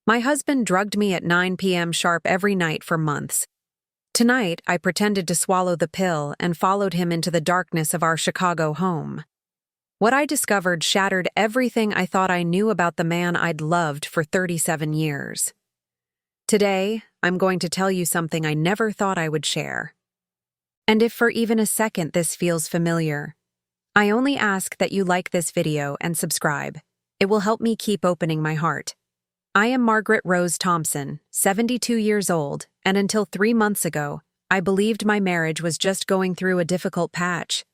My husband drugged me at 9 p.m. sharp every night for months. Tonight, I pretended to swallow the pill and followed him into the darkness of our Chicago home. What I discovered shattered everything I thought I knew about the man I'd loved for 37 years. Today, I'm going to tell you something I never thought I would share. And if for even a second this feels familiar, I only ask that you like this video and subscribe. It will help me keep opening my heart. I am Margaret Rose Thompson, 72 years old, and until 3 months ago, I believed my marriage was just going through a difficult patch.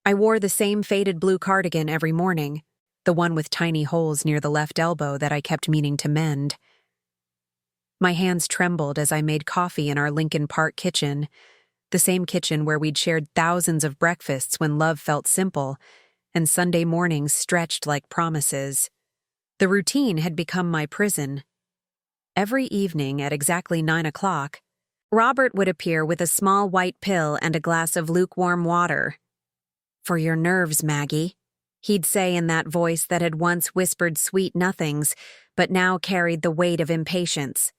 I wore the same faded blue cardigan every morning, the one with tiny holes near the left elbow that I kept meaning to mend. My hands trembled as I made coffee in our Lincoln Park kitchen, the same kitchen where we'd shared thousands of breakfasts when love felt simple, and Sunday mornings stretched like promises. The routine had become my prison. Every evening at exactly 9 o'clock, Robert would appear with a small white pill and a glass of lukewarm water. "For your nerves, Maggie," he'd say in that voice that had once whispered sweet nothings, but now carried the weight of impatience.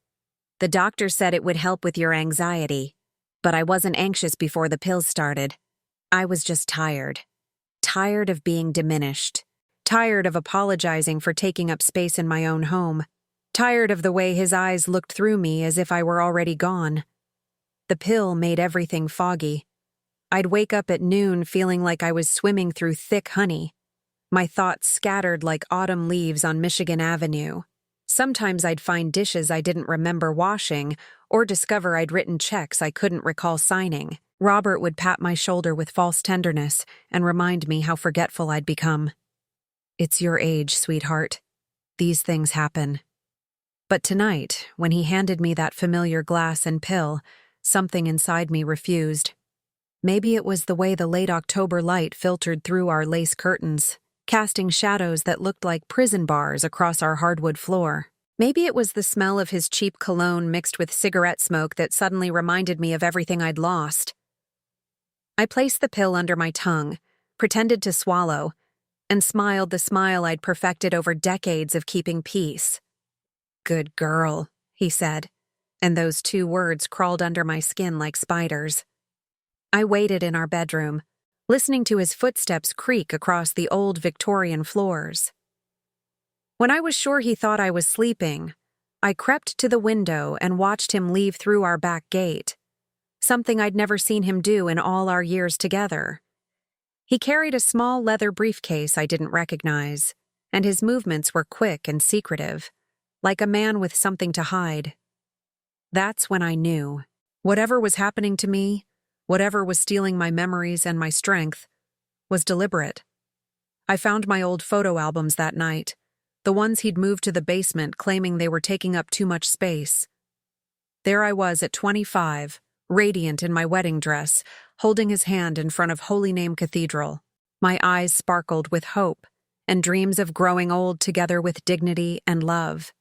"The doctor said it would help with your anxiety, but I wasn't anxious before the pills started. I was just tired. Tired of being diminished. Tired of apologizing for taking up space in my own home. Tired of the way his eyes looked through me as if I were already gone. The pill made everything foggy. I'd wake up at noon feeling like I was swimming through thick honey. My thoughts scattered like autumn leaves on Michigan Avenue. Sometimes I'd find dishes I didn't remember washing, or discover I'd written checks I couldn't recall signing. Robert would pat my shoulder with false tenderness and remind me how forgetful I'd become. "It's your age, sweetheart. These things happen." But tonight, when he handed me that familiar glass and pill, something inside me refused. Maybe it was the way the late October light filtered through our lace curtains, casting shadows that looked like prison bars across our hardwood floor. Maybe it was the smell of his cheap cologne mixed with cigarette smoke that suddenly reminded me of everything I'd lost. I placed the pill under my tongue, pretended to swallow, and smiled the smile I'd perfected over decades of keeping peace. "Good girl," he said, and those 2 words crawled under my skin like spiders. I waited in our bedroom, listening to his footsteps creak across the old Victorian floors. When I was sure he thought I was sleeping, I crept to the window and watched him leave through our back gate, something I'd never seen him do in all our years together. He carried a small leather briefcase I didn't recognize, and his movements were quick and secretive, like a man with something to hide. That's when I knew. Whatever was happening to me, whatever was stealing my memories and my strength, was deliberate. I found my old photo albums that night, the ones he'd moved to the basement claiming they were taking up too much space. There I was at 25, radiant in my wedding dress, holding his hand in front of Holy Name Cathedral. My eyes sparkled with hope and dreams of growing old together with dignity and love.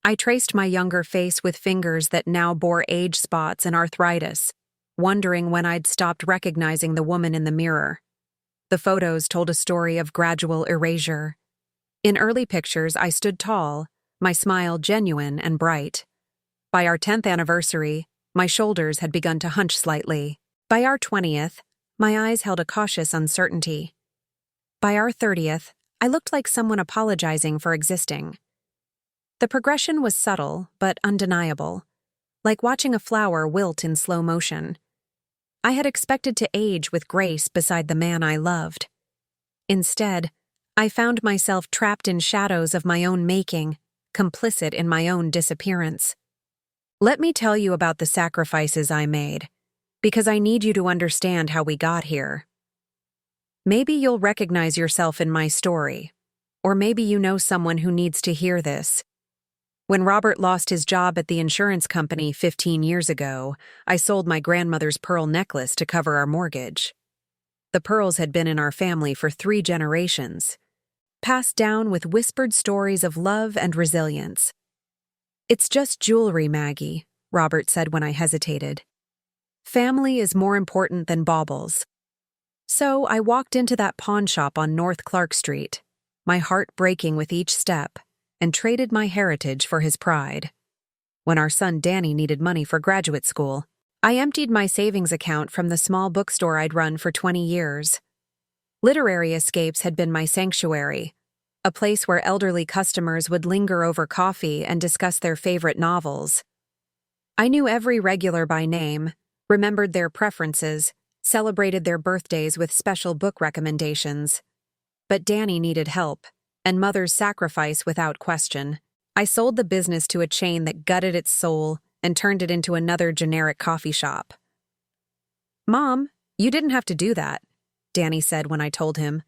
I traced my younger face with fingers that now bore age spots and arthritis, wondering when I'd stopped recognizing the woman in the mirror. The photos told a story of gradual erasure. In early pictures, I stood tall, my smile genuine and bright. By our 10th anniversary, my shoulders had begun to hunch slightly. By our 20th, my eyes held a cautious uncertainty. By our 30th, I looked like someone apologizing for existing. The progression was subtle, but undeniable, like watching a flower wilt in slow motion. I had expected to age with grace beside the man I loved. Instead, I found myself trapped in shadows of my own making, complicit in my own disappearance. Let me tell you about the sacrifices I made, because I need you to understand how we got here. Maybe you'll recognize yourself in my story, or maybe you know someone who needs to hear this. When Robert lost his job at the insurance company 15 years ago, I sold my grandmother's pearl necklace to cover our mortgage. The pearls had been in our family for 3 generations, passed down with whispered stories of love and resilience. "It's just jewelry, Maggie," Robert said when I hesitated. "Family is more important than baubles." So I walked into that pawn shop on North Clark Street, my heart breaking with each step, and traded my heritage for his pride. When our son Danny needed money for graduate school, I emptied my savings account from the small bookstore I'd run for 20 years. Literary escapes had been my sanctuary, a place where elderly customers would linger over coffee and discuss their favorite novels. I knew every regular by name, remembered their preferences, celebrated their birthdays with special book recommendations. But Danny needed help, and Mother's sacrifice without question. I sold the business to a chain that gutted its soul and turned it into another generic coffee shop. "Mom, you didn't have to do that," Danny said when I told him,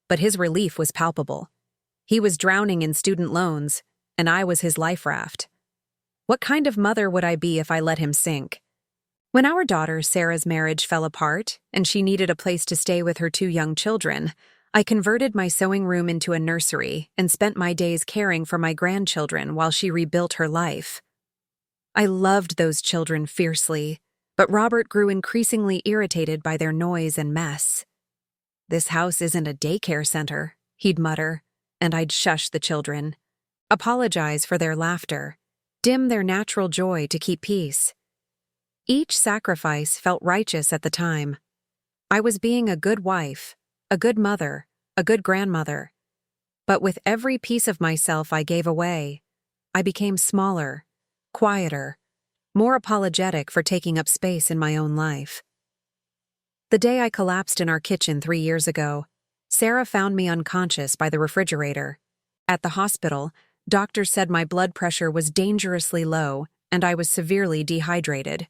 but his relief was palpable. He was drowning in student loans, and I was his life raft. What kind of mother would I be if I let him sink? When our daughter Sarah's marriage fell apart and she needed a place to stay with her 2 young children, I converted my sewing room into a nursery and spent my days caring for my grandchildren while she rebuilt her life. I loved those children fiercely, but Robert grew increasingly irritated by their noise and mess. "This house isn't a daycare center," he'd mutter, and I'd shush the children, apologize for their laughter, dim their natural joy to keep peace. Each sacrifice felt righteous at the time. I was being a good wife, a good mother, a good grandmother. But with every piece of myself I gave away, I became smaller, quieter, more apologetic for taking up space in my own life. The day I collapsed in our kitchen 3 years ago, Sarah found me unconscious by the refrigerator. At the hospital, doctors said my blood pressure was dangerously low and I was severely dehydrated.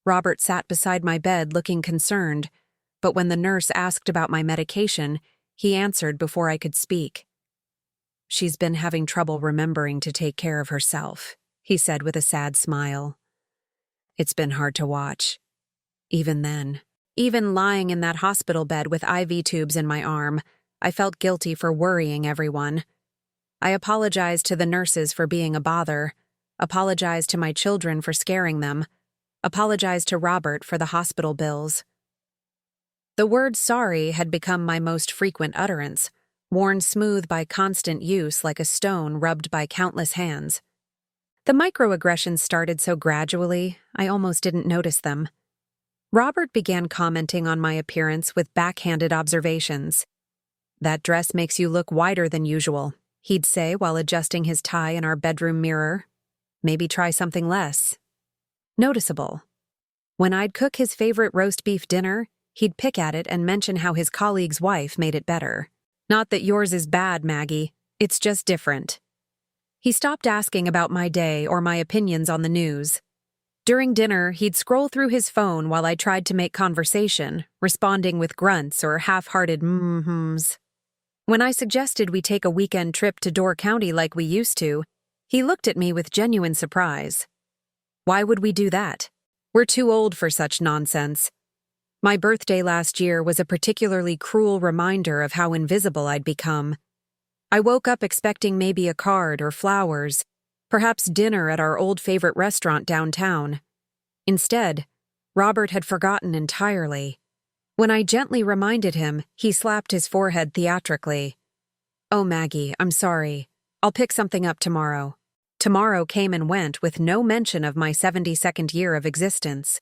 Robert sat beside my bed looking concerned, but when the nurse asked about my medication, he answered before I could speak. "She's been having trouble remembering to take care of herself," he said with a sad smile. "It's been hard to watch. Even then, even lying in that hospital bed with IV tubes in my arm, I felt guilty for worrying everyone. I apologized to the nurses for being a bother, apologized to my children for scaring them, apologized to Robert for the hospital bills. The word sorry had become my most frequent utterance, worn smooth by constant use like a stone rubbed by countless hands. The microaggressions started so gradually, I almost didn't notice them. Robert began commenting on my appearance with backhanded observations. "That dress makes you look wider than usual," he'd say while adjusting his tie in our bedroom mirror. "Maybe try something less noticeable." When I'd cook his favorite roast beef dinner, he'd pick at it and mention how his colleague's wife made it better. "Not that yours is bad, Maggie. It's just different." He stopped asking about my day or my opinions on the news. During dinner, he'd scroll through his phone while I tried to make conversation, responding with grunts or half-hearted mm-hms. When I suggested we take a weekend trip to Door County like we used to, he looked at me with genuine surprise. "Why would we do that? We're too old for such nonsense." My birthday last year was a particularly cruel reminder of how invisible I'd become. I woke up expecting maybe a card or flowers, perhaps dinner at our old favorite restaurant downtown. Instead, Robert had forgotten entirely. When I gently reminded him, he slapped his forehead theatrically. "Oh, Maggie, I'm sorry. I'll pick something up tomorrow." Tomorrow came and went with no mention of my 72nd year of existence.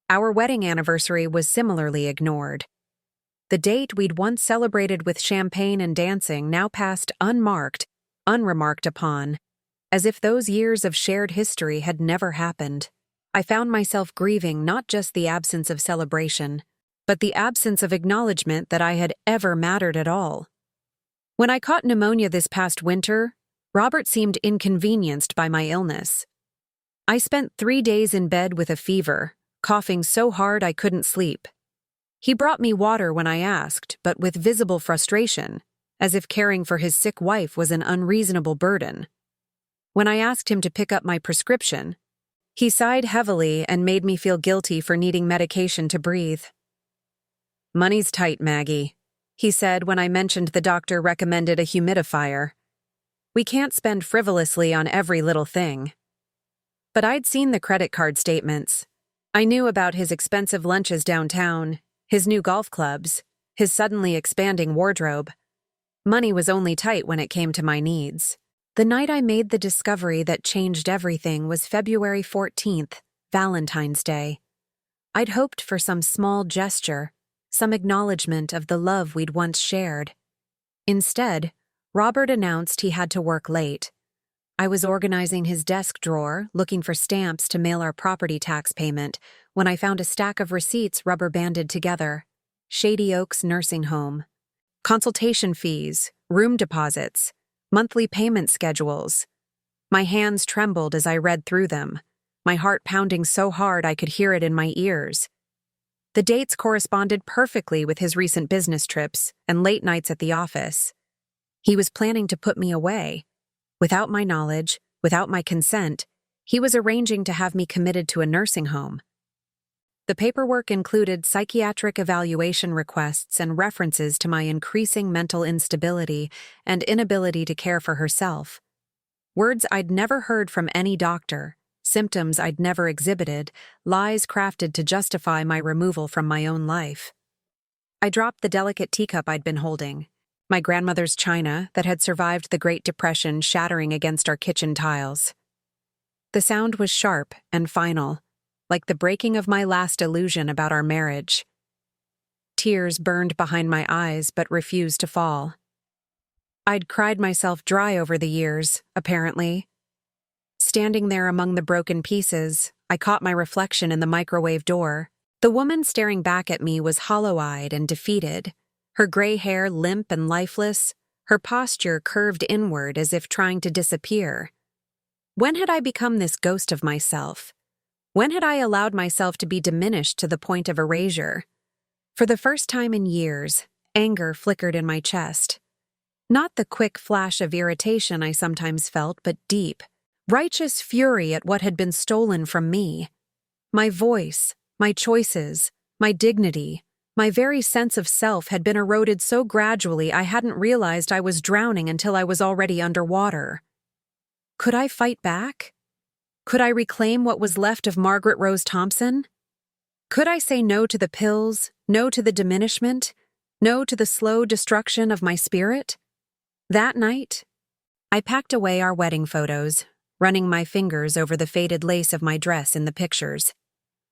Our wedding anniversary was similarly ignored. The date we'd once celebrated with champagne and dancing now passed unmarked, unremarked upon, as if those years of shared history had never happened. I found myself grieving not just the absence of celebration, but the absence of acknowledgement that I had ever mattered at all. When I caught pneumonia this past winter, Robert seemed inconvenienced by my illness. I spent 3 days in bed with a fever, coughing so hard I couldn't sleep. He brought me water when I asked, but with visible frustration, as if caring for his sick wife was an unreasonable burden. When I asked him to pick up my prescription, he sighed heavily and made me feel guilty for needing medication to breathe. "Money's tight, Maggie," he said when I mentioned the doctor recommended a humidifier. "We can't spend frivolously on every little thing." But I'd seen the credit card statements. I knew about his expensive lunches downtown, his new golf clubs, his suddenly expanding wardrobe. Money was only tight when it came to my needs. The night I made the discovery that changed everything was February 14th, Valentine's Day. I'd hoped for some small gesture, some acknowledgement of the love we'd once shared. Instead, Robert announced he had to work late. I was organizing his desk drawer, looking for stamps to mail our property tax payment, when I found a stack of receipts rubber-banded together. Shady Oaks Nursing Home. Consultation fees, room deposits, monthly payment schedules. My hands trembled as I read through them, my heart pounding so hard I could hear it in my ears. The dates corresponded perfectly with his recent business trips and late nights at the office. He was planning to put me away. Without my knowledge, without my consent, he was arranging to have me committed to a nursing home. The paperwork included psychiatric evaluation requests and references to my increasing mental instability and inability to care for herself. Words I'd never heard from any doctor, symptoms I'd never exhibited, lies crafted to justify my removal from my own life. I dropped the delicate teacup I'd been holding, my grandmother's china that had survived the Great Depression shattering against our kitchen tiles. The sound was sharp and final, like the breaking of my last illusion about our marriage. Tears burned behind my eyes but refused to fall. I'd cried myself dry over the years, apparently. Standing there among the broken pieces, I caught my reflection in the microwave door. The woman staring back at me was hollow-eyed and defeated, her gray hair limp and lifeless, her posture curved inward as if trying to disappear. When had I become this ghost of myself? When had I allowed myself to be diminished to the point of erasure? For the first time in years, anger flickered in my chest. Not the quick flash of irritation I sometimes felt, but deep, righteous fury at what had been stolen from me. My voice, my choices, my dignity, my very sense of self had been eroded so gradually I hadn't realized I was drowning until I was already underwater. Could I fight back? Could I reclaim what was left of Margaret Rose Thompson? Could I say no to the pills, no to the diminishment, no to the slow destruction of my spirit? That night, I packed away our wedding photos, running my fingers over the faded lace of my dress in the pictures,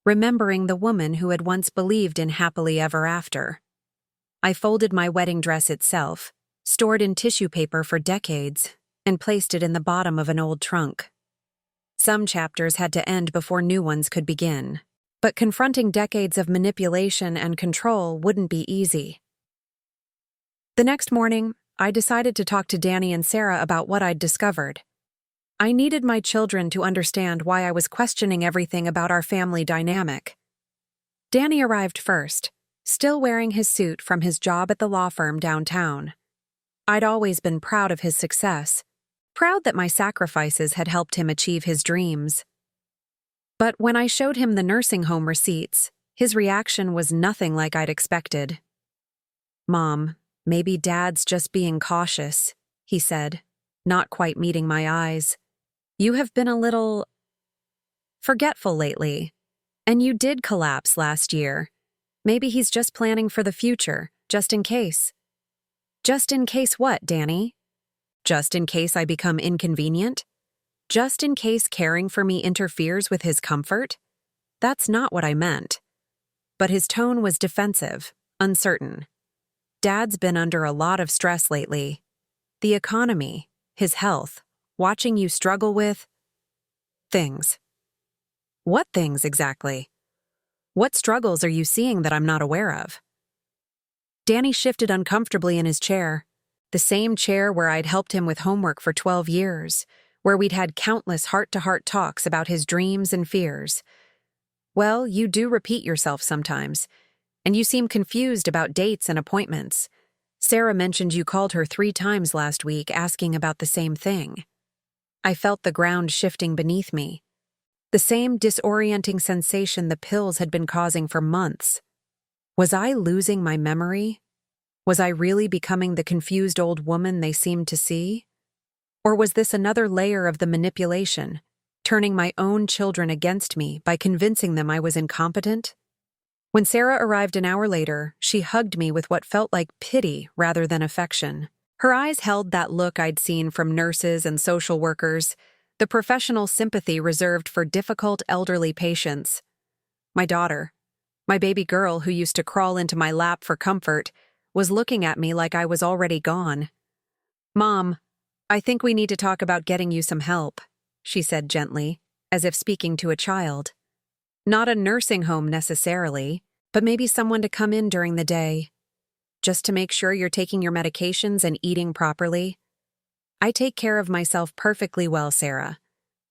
remembering the woman who had once believed in happily ever after. I folded my wedding dress itself, stored in tissue paper for decades, and placed it in the bottom of an old trunk. Some chapters had to end before new ones could begin, but confronting decades of manipulation and control wouldn't be easy. The next morning, I decided to talk to Danny and Sarah about what I'd discovered. I needed my children to understand why I was questioning everything about our family dynamic. Danny arrived first, still wearing his suit from his job at the law firm downtown. I'd always been proud of his success, proud that my sacrifices had helped him achieve his dreams. But when I showed him the nursing home receipts, his reaction was nothing like I'd expected. "Mom, maybe Dad's just being cautious," he said, not quite meeting my eyes. "You have been a little forgetful lately, and you did collapse last year. Maybe he's just planning for the future, just in case." "Just in case what, Danny? Just in case I become inconvenient? Just in case caring for me interferes with his comfort? That's not what I meant." But his tone was defensive, uncertain. Dad's been under a lot of stress lately. The economy, his health, watching you struggle with things. What things exactly? What struggles are you seeing that I'm not aware of? Danny shifted uncomfortably in his chair, the same chair where I'd helped him with homework for 12 years, where we'd had countless heart-to-heart talks about his dreams and fears. "Well, you do repeat yourself sometimes, and you seem confused about dates and appointments. Sarah mentioned you called her 3 times last week asking about the same thing." I felt the ground shifting beneath me, the same disorienting sensation the pills had been causing for months. Was I losing my memory? Was I really becoming the confused old woman they seemed to see? Or was this another layer of the manipulation, turning my own children against me by convincing them I was incompetent? When Sarah arrived an hour later, she hugged me with what felt like pity rather than affection. Her eyes held that look I'd seen from nurses and social workers, the professional sympathy reserved for difficult elderly patients. My daughter, my baby girl who used to crawl into my lap for comfort, was looking at me like I was already gone. "Mom, I think we need to talk about getting you some help," she said gently, as if speaking to a child. "Not a nursing home necessarily, but maybe someone to come in during the day. Just to make sure you're taking your medications and eating properly. I take care of myself perfectly well, Sarah.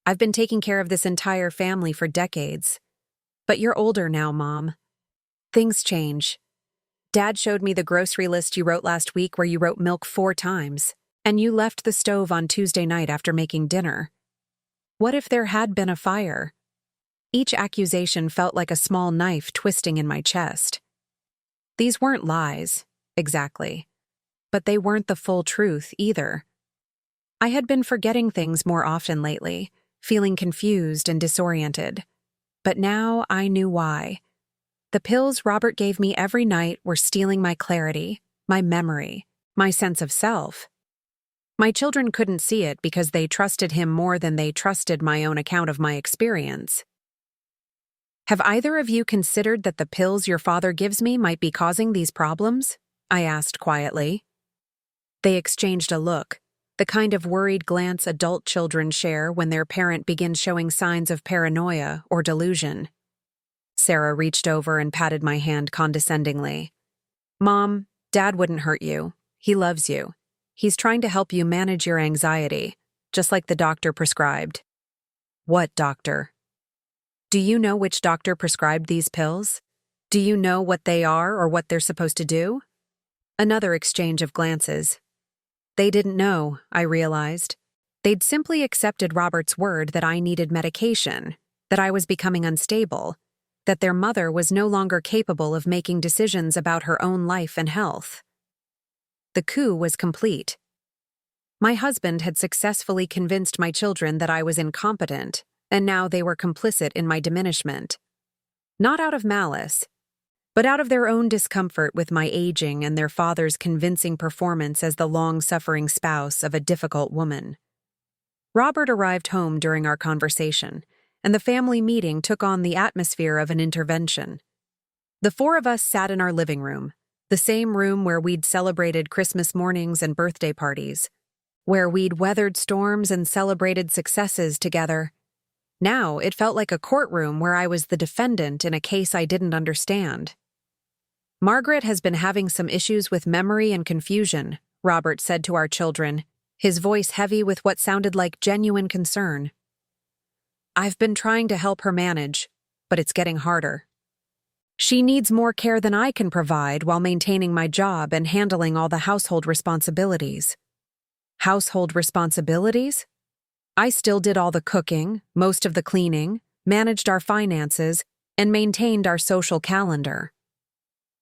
I've been taking care of this entire family for decades. But you're older now, Mom. Things change. Dad showed me the grocery list you wrote last week where you wrote milk 4 times, and you left the stove on Tuesday night after making dinner. What if there had been a fire?" Each accusation felt like a small knife twisting in my chest. These weren't lies, exactly. But they weren't the full truth either. I had been forgetting things more often lately, feeling confused and disoriented. But now I knew why. The pills Robert gave me every night were stealing my clarity, my memory, my sense of self. My children couldn't see it because they trusted him more than they trusted my own account of my experience. "Have either of you considered that the pills your father gives me might be causing these problems?" I asked quietly. They exchanged a look, the kind of worried glance adult children share when their parent begins showing signs of paranoia or delusion. Sarah reached over and patted my hand condescendingly. "Mom, Dad wouldn't hurt you. He loves you. He's trying to help you manage your anxiety, just like the doctor prescribed." "What doctor?" "Do you know which doctor prescribed these pills? Do you know what they are or what they're supposed to do?" Another exchange of glances. They didn't know, I realized. They'd simply accepted Robert's word that I needed medication, that I was becoming unstable, that their mother was no longer capable of making decisions about her own life and health. The coup was complete. My husband had successfully convinced my children that I was incompetent, and now they were complicit in my diminishment. Not out of malice, but out of their own discomfort with my aging and their father's convincing performance as the long-suffering spouse of a difficult woman. Robert arrived home during our conversation, and the family meeting took on the atmosphere of an intervention. The 4 of us sat in our living room, the same room where we'd celebrated Christmas mornings and birthday parties, where we'd weathered storms and celebrated successes together. Now it felt like a courtroom where I was the defendant in a case I didn't understand. "Margaret has been having some issues with memory and confusion," Robert said to our children, his voice heavy with what sounded like genuine concern. "I've been trying to help her manage, but it's getting harder. She needs more care than I can provide while maintaining my job and handling all the household responsibilities." Household responsibilities? I still did all the cooking, most of the cleaning, managed our finances, and maintained our social calendar.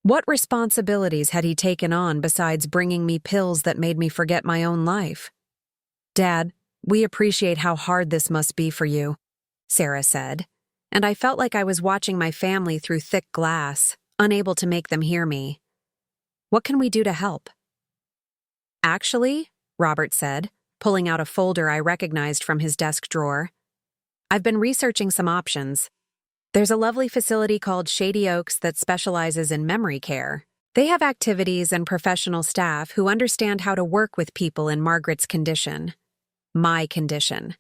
What responsibilities had he taken on besides bringing me pills that made me forget my own life? "Dad, we appreciate how hard this must be for you," Sarah said, and I felt like I was watching my family through thick glass, unable to make them hear me. "What can we do to help?" "Actually," Robert said, pulling out a folder I recognized from his desk drawer, "I've been researching some options. There's a lovely facility called Shady Oaks that specializes in memory care. They have activities and professional staff who understand how to work with people in Margaret's condition. My condition.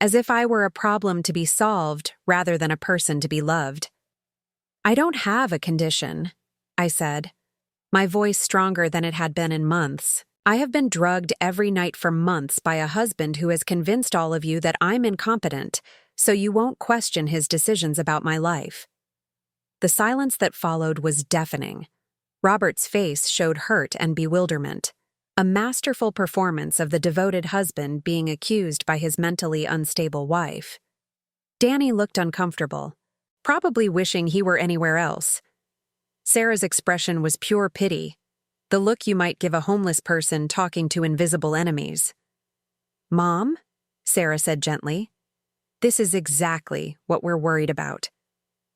As if I were a problem to be solved rather than a person to be loved." "I don't have a condition," I said, my voice stronger than it had been in months. "I have been drugged every night for months by a husband who has convinced all of you that I'm incompetent, so you won't question his decisions about my life." The silence that followed was deafening. Robert's face showed hurt and bewilderment, a masterful performance of the devoted husband being accused by his mentally unstable wife. Danny looked uncomfortable, probably wishing he were anywhere else. Sarah's expression was pure pity, the look you might give a homeless person talking to invisible enemies. "Mom," Sarah said gently, "this is exactly what we're worried about.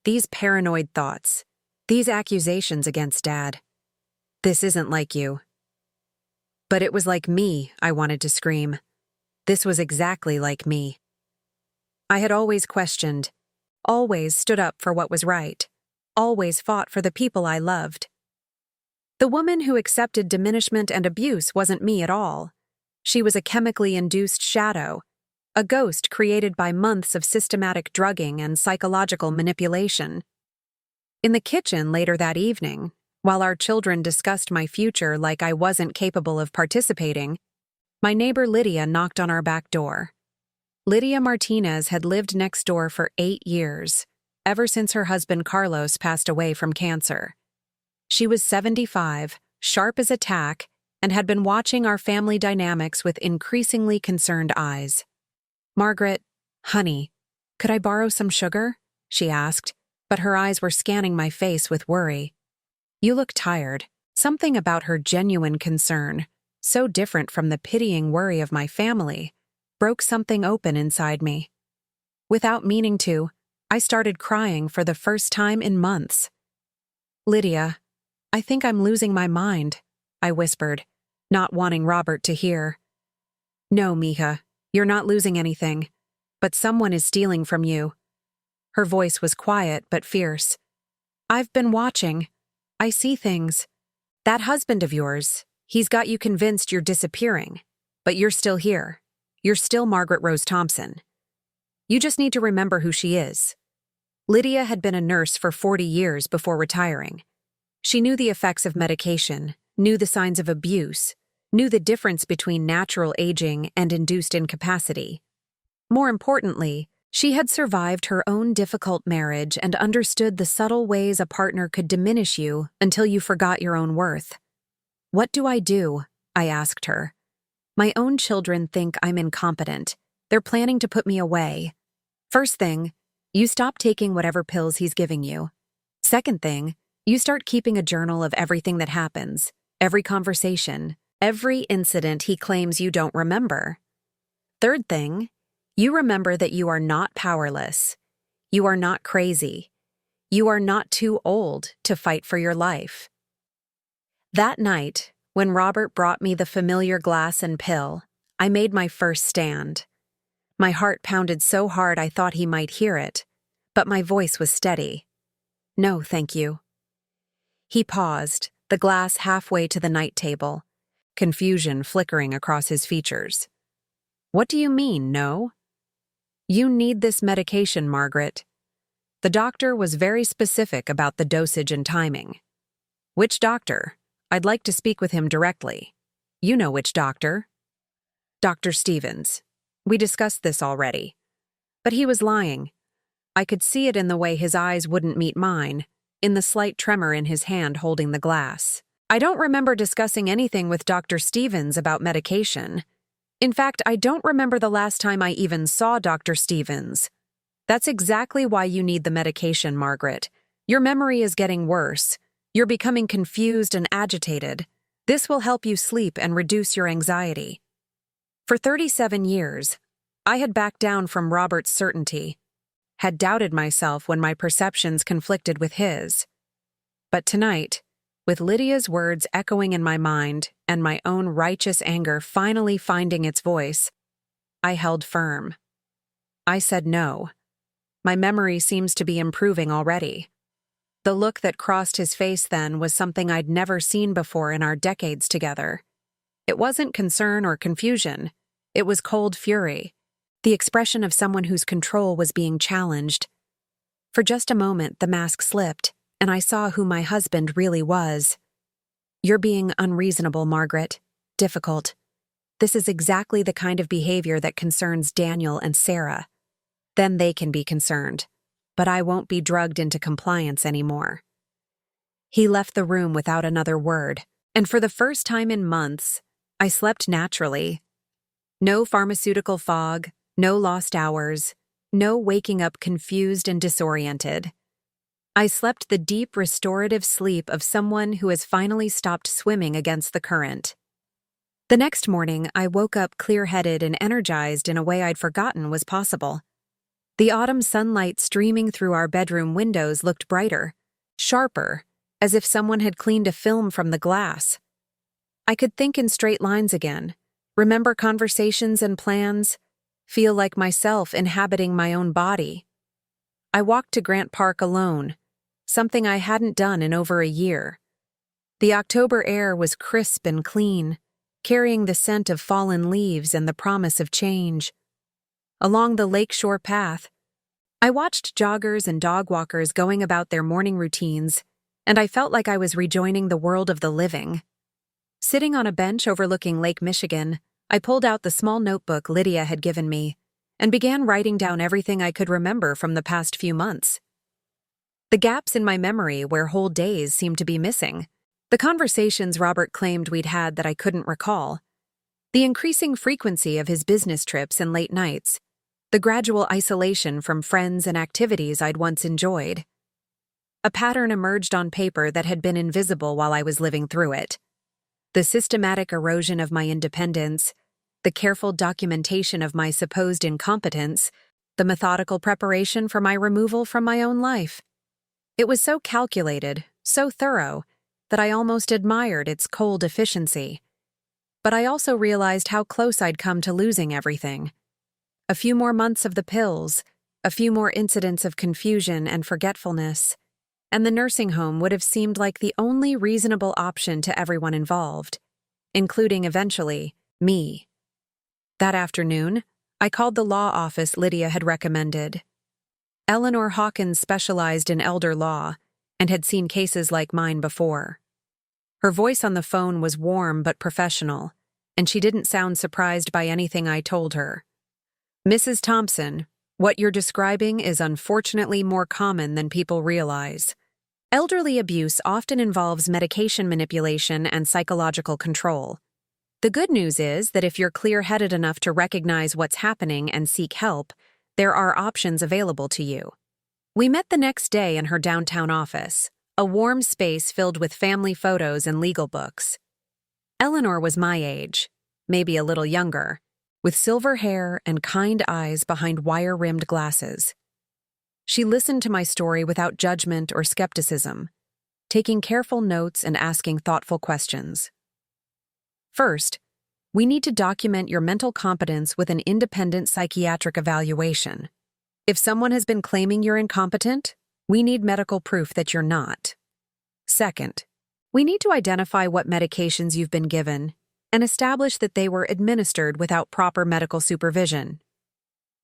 These paranoid thoughts, these accusations against Dad. This isn't like you." But it was like me, I wanted to scream. This was exactly like me. I had always questioned, always stood up for what was right, always fought for the people I loved. The woman who accepted diminishment and abuse wasn't me at all. She was a chemically induced shadow, a ghost created by months of systematic drugging and psychological manipulation. In the kitchen later that evening, while our children discussed my future like I wasn't capable of participating, my neighbor Lydia knocked on our back door. Lydia Martinez had lived next door for 8 years, ever since her husband Carlos passed away from cancer. She was 75, sharp as a tack, and had been watching our family dynamics with increasingly concerned eyes. "Margaret, honey, could I borrow some sugar?" she asked, but her eyes were scanning my face with worry. "You look tired." Something about her genuine concern, so different from the pitying worry of my family, broke something open inside me. Without meaning to, I started crying for the first time in months. "Lydia, I think I'm losing my mind," I whispered, not wanting Robert to hear. "No, mija, you're not losing anything, but someone is stealing from you." Her voice was quiet but fierce. "I've been watching. I see things. That husband of yours, he's got you convinced you're disappearing, but you're still here. You're still Margaret Rose Thompson. You just need to remember who she is." Lydia had been a nurse for 40 years before retiring. She knew the effects of medication, knew the signs of abuse, knew the difference between natural aging and induced incapacity. More importantly, she had survived her own difficult marriage and understood the subtle ways a partner could diminish you until you forgot your own worth. "What do?" I asked her. "My own children think I'm incompetent. They're planning to put me away. First thing, you stop taking whatever pills he's giving you. Second thing, you start keeping a journal of everything that happens, every conversation, every incident he claims you don't remember. Third thing, you remember that you are not powerless. You are not crazy. You are not too old to fight for your life." That night, when Robert brought me the familiar glass and pill, I made my first stand. My heart pounded so hard I thought he might hear it, but my voice was steady. "No, thank you." He paused, the glass halfway to the night table, confusion flickering across his features. "What do you mean, no?" "You need this medication, Margaret." The doctor was very specific about the dosage and timing. "Which doctor? I'd like to speak with him directly." "You know which doctor." "Dr. Stevens. We discussed this already." But he was lying. I could see it in the way his eyes wouldn't meet mine, in the slight tremor in his hand holding the glass. "I don't remember discussing anything with Dr. Stevens about medication. In fact, I don't remember the last time I even saw Dr. Stevens." "That's exactly why you need the medication, Margaret. Your memory is getting worse. You're becoming confused and agitated. This will help you sleep and reduce your anxiety." For 37 years, I had backed down from Robert's certainty, had doubted myself when my perceptions conflicted with his. But tonight, with Lydia's words echoing in my mind and my own righteous anger finally finding its voice, I held firm. I said no. My memory seems to be improving already. The look that crossed his face then was something I'd never seen before in our decades together. It wasn't concern or confusion. It was cold fury, the expression of someone whose control was being challenged. For just a moment, the mask slipped, and I saw who my husband really was. "You're being unreasonable, Margaret. Difficult. This is exactly the kind of behavior that concerns Daniel and Sarah. Then they can be concerned. But I won't be drugged into compliance anymore." He left the room without another word, and for the first time in months, I slept naturally. No pharmaceutical fog, no lost hours, no waking up confused and disoriented. I slept the deep restorative sleep of someone who has finally stopped swimming against the current. The next morning, I woke up clear-headed and energized in a way I'd forgotten was possible. The autumn sunlight streaming through our bedroom windows looked brighter, sharper, as if someone had cleaned a film from the glass. I could think in straight lines again, remember conversations and plans, feel like myself inhabiting my own body. I walked to Grant Park alone, something I hadn't done in over a year. The October air was crisp and clean, carrying the scent of fallen leaves and the promise of change. Along the lakeshore path, I watched joggers and dog walkers going about their morning routines, and I felt like I was rejoining the world of the living. Sitting on a bench overlooking Lake Michigan, I pulled out the small notebook Lydia had given me and began writing down everything I could remember from the past few months. The gaps in my memory where whole days seemed to be missing, the conversations Robert claimed we'd had that I couldn't recall, the increasing frequency of his business trips and late nights, the gradual isolation from friends and activities I'd once enjoyed. A pattern emerged on paper that had been invisible while I was living through it. The systematic erosion of my independence, the careful documentation of my supposed incompetence, the methodical preparation for my removal from my own life. It was so calculated, so thorough, that I almost admired its cold efficiency. But I also realized how close I'd come to losing everything. A few more months of the pills, a few more incidents of confusion and forgetfulness, and the nursing home would have seemed like the only reasonable option to everyone involved, including, eventually, me. That afternoon, I called the law office Lydia had recommended. Eleanor Hawkins specialized in elder law and had seen cases like mine before. Her voice on the phone was warm but professional, and she didn't sound surprised by anything I told her. "Mrs. Thompson, what you're describing is unfortunately more common than people realize. Elderly abuse often involves medication manipulation and psychological control. The good news is that if you're clear-headed enough to recognize what's happening and seek help, there are options available to you." We met the next day in her downtown office, a warm space filled with family photos and legal books. Eleanor was my age, maybe a little younger, with silver hair and kind eyes behind wire-rimmed glasses. She listened to my story without judgment or skepticism, taking careful notes and asking thoughtful questions. "First, we need to document your mental competence with an independent psychiatric evaluation. If someone has been claiming you're incompetent, we need medical proof that you're not. Second, we need to identify what medications you've been given and establish that they were administered without proper medical supervision.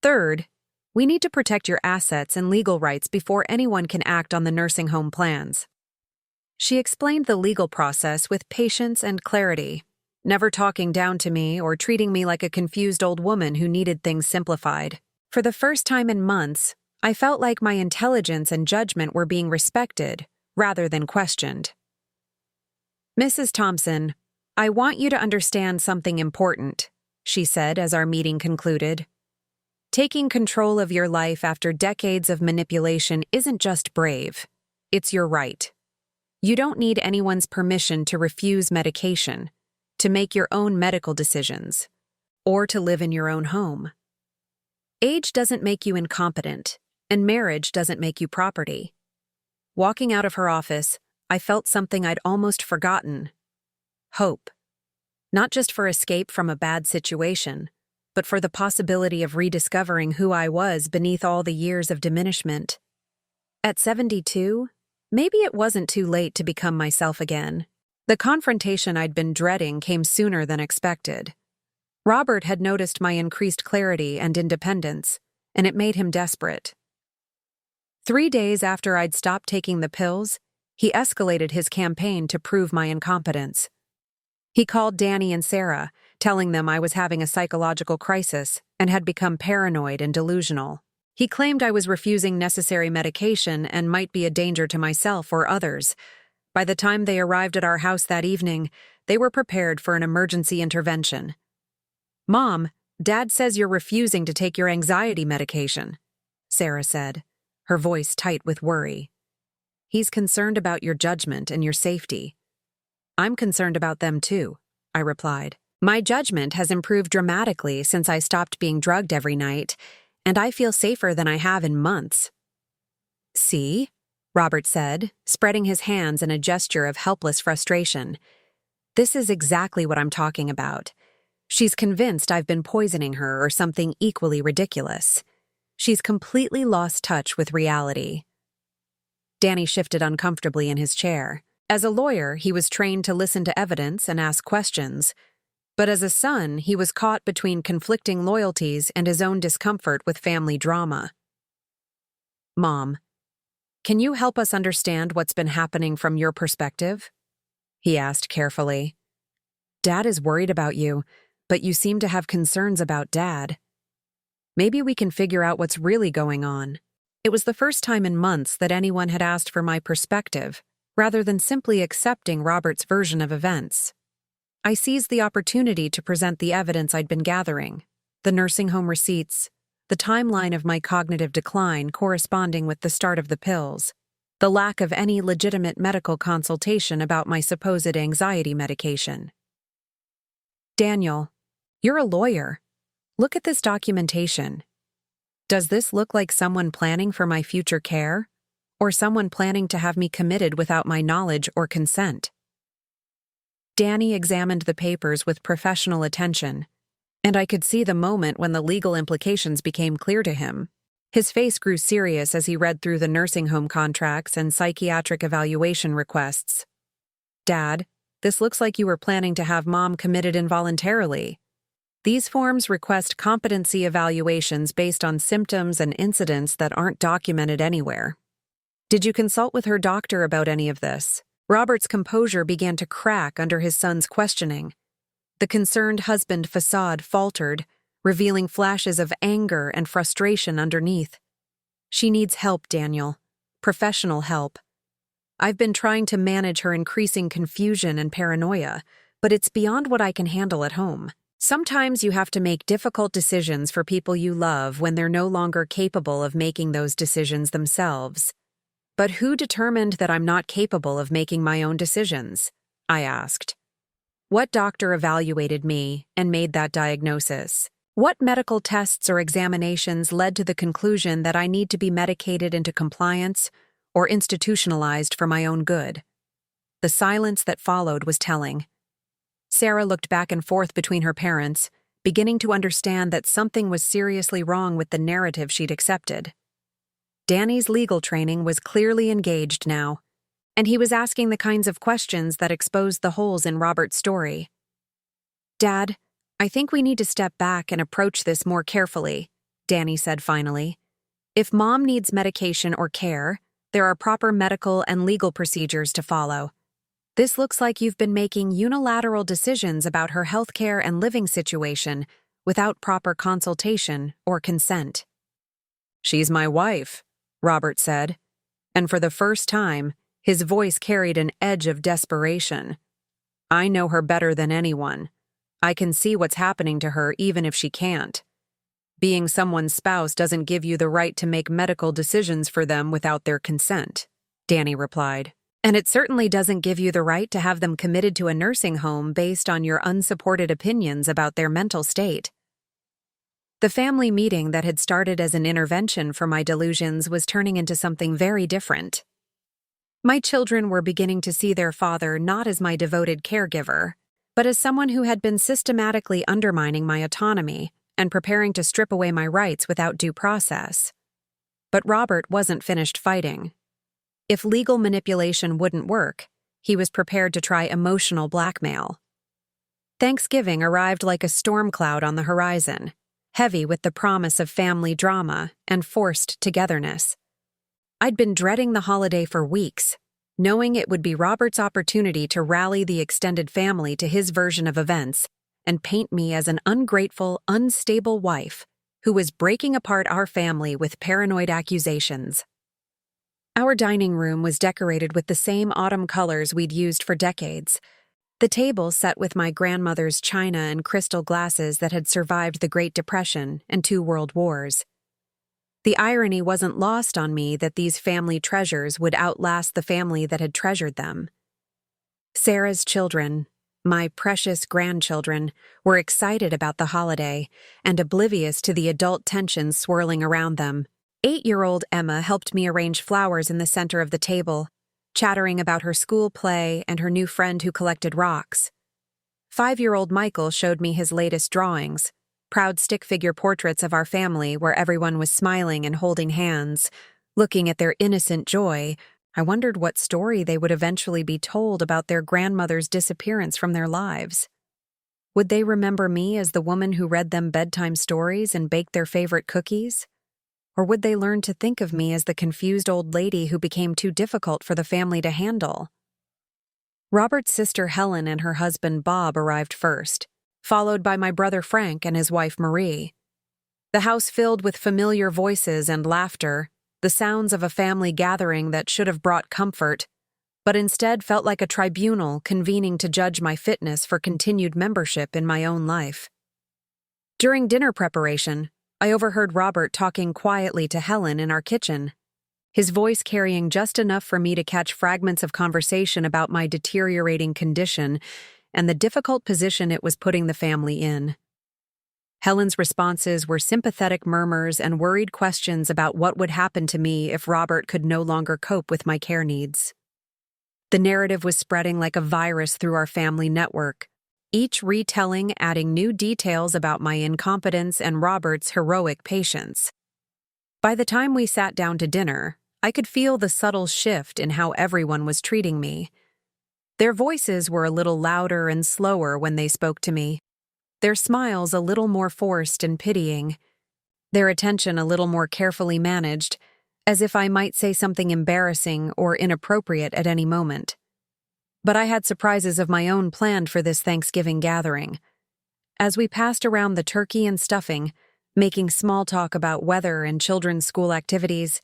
Third, we need to protect your assets and legal rights before anyone can act on the nursing home plans." She explained the legal process with patience and clarity, never talking down to me or treating me like a confused old woman who needed things simplified. For the first time in months, I felt like my intelligence and judgment were being respected rather than questioned. "Mrs. Thompson, I want you to understand something important," she said as our meeting concluded. "Taking control of your life after decades of manipulation isn't just brave, it's your right. You don't need anyone's permission to refuse medication, to make your own medical decisions, or to live in your own home. Age doesn't make you incompetent, and marriage doesn't make you property." Walking out of her office, I felt something I'd almost forgotten: hope. Not just for escape from a bad situation, but for the possibility of rediscovering who I was beneath all the years of diminishment. At 72, maybe it wasn't too late to become myself again. The confrontation I'd been dreading came sooner than expected. Robert had noticed my increased clarity and independence, and it made him desperate. 3 days after I'd stopped taking the pills, he escalated his campaign to prove my incompetence. He called Danny and Sarah, telling them I was having a psychological crisis and had become paranoid and delusional. He claimed I was refusing necessary medication and might be a danger to myself or others. By the time they arrived at our house that evening, they were prepared for an emergency intervention. "Mom, Dad says you're refusing to take your anxiety medication," Sarah said, her voice tight with worry. "He's concerned about your judgment and your safety." "I'm concerned about them too," I replied. "My judgment has improved dramatically since I stopped being drugged every night, and I feel safer than I have in months." "See?" Robert said, spreading his hands in a gesture of helpless frustration. This is exactly what I'm talking about. She's convinced I've been poisoning her or something equally ridiculous. She's completely lost touch with reality. Danny shifted uncomfortably in his chair. As a lawyer, he was trained to listen to evidence and ask questions. But as a son, he was caught between conflicting loyalties and his own discomfort with family drama. Mom, can you help us understand what's been happening from your perspective? He asked carefully. Dad is worried about you, but you seem to have concerns about Dad. Maybe we can figure out what's really going on. It was the first time in months that anyone had asked for my perspective, rather than simply accepting Robert's version of events. I seized the opportunity to present the evidence I'd been gathering, the nursing home receipts, the timeline of my cognitive decline corresponding with the start of the pills, the lack of any legitimate medical consultation about my supposed anxiety medication. Daniel, you're a lawyer. Look at this documentation. Does this look like someone planning for my future care, or someone planning to have me committed without my knowledge or consent? Danny examined the papers with professional attention, and I could see the moment when the legal implications became clear to him. His face grew serious as he read through the nursing home contracts and psychiatric evaluation requests. Dad, this looks like you were planning to have Mom committed involuntarily. These forms request competency evaluations based on symptoms and incidents that aren't documented anywhere. Did you consult with her doctor about any of this? Robert's composure began to crack under his son's questioning. The concerned husband facade faltered, revealing flashes of anger and frustration underneath. She needs help, Daniel. Professional help. I've been trying to manage her increasing confusion and paranoia, but it's beyond what I can handle at home. Sometimes you have to make difficult decisions for people you love when they're no longer capable of making those decisions themselves. But who determined that I'm not capable of making my own decisions? I asked. What doctor evaluated me and made that diagnosis? What medical tests or examinations led to the conclusion that I need to be medicated into compliance or institutionalized for my own good? The silence that followed was telling. Sarah looked back and forth between her parents, beginning to understand that something was seriously wrong with the narrative she'd accepted. Danny's legal training was clearly engaged now, and he was asking the kinds of questions that exposed the holes in Robert's story. Dad, I think we need to step back and approach this more carefully, Danny said finally. If Mom needs medication or care, there are proper medical and legal procedures to follow. This looks like you've been making unilateral decisions about her healthcare and living situation without proper consultation or consent. She's my wife, Robert said, and for the first time, his voice carried an edge of desperation. I know her better than anyone. I can see what's happening to her even if she can't. Being someone's spouse doesn't give you the right to make medical decisions for them without their consent, Danny replied. And it certainly doesn't give you the right to have them committed to a nursing home based on your unsupported opinions about their mental state. The family meeting that had started as an intervention for my delusions was turning into something very different. My children were beginning to see their father not as my devoted caregiver, but as someone who had been systematically undermining my autonomy and preparing to strip away my rights without due process. But Robert wasn't finished fighting. If legal manipulation wouldn't work, he was prepared to try emotional blackmail. Thanksgiving arrived like a storm cloud on the horizon, heavy with the promise of family drama and forced togetherness. I'd been dreading the holiday for weeks, knowing it would be Robert's opportunity to rally the extended family to his version of events and paint me as an ungrateful, unstable wife who was breaking apart our family with paranoid accusations. Our dining room was decorated with the same autumn colors we'd used for decades. The table set with my grandmother's china and crystal glasses that had survived the Great Depression and 2 world wars. The irony wasn't lost on me that these family treasures would outlast the family that had treasured them. Sarah's children, my precious grandchildren, were excited about the holiday and oblivious to the adult tensions swirling around them. 8-year-old Emma helped me arrange flowers in the center of the table, chattering about her school play and her new friend who collected rocks. 5-year-old Michael showed me his latest drawings, proud stick figure portraits of our family where everyone was smiling and holding hands. Looking at their innocent joy, I wondered what story they would eventually be told about their grandmother's disappearance from their lives. Would they remember me as the woman who read them bedtime stories and baked their favorite cookies? Or would they learn to think of me as the confused old lady who became too difficult for the family to handle? Robert's sister Helen and her husband Bob arrived first, followed by my brother Frank and his wife Marie. The house filled with familiar voices and laughter, the sounds of a family gathering that should have brought comfort, but instead felt like a tribunal convening to judge my fitness for continued membership in my own life. During dinner preparation, I overheard Robert talking quietly to Helen in our kitchen, his voice carrying just enough for me to catch fragments of conversation about my deteriorating condition and the difficult position it was putting the family in. Helen's responses were sympathetic murmurs and worried questions about what would happen to me if Robert could no longer cope with my care needs. The narrative was spreading like a virus through our family network, each retelling adding new details about my incompetence and Robert's heroic patience. By the time we sat down to dinner, I could feel the subtle shift in how everyone was treating me. Their voices were a little louder and slower when they spoke to me, their smiles a little more forced and pitying, their attention a little more carefully managed, as if I might say something embarrassing or inappropriate at any moment. But I had surprises of my own planned for this Thanksgiving gathering. As we passed around the turkey and stuffing, making small talk about weather and children's school activities,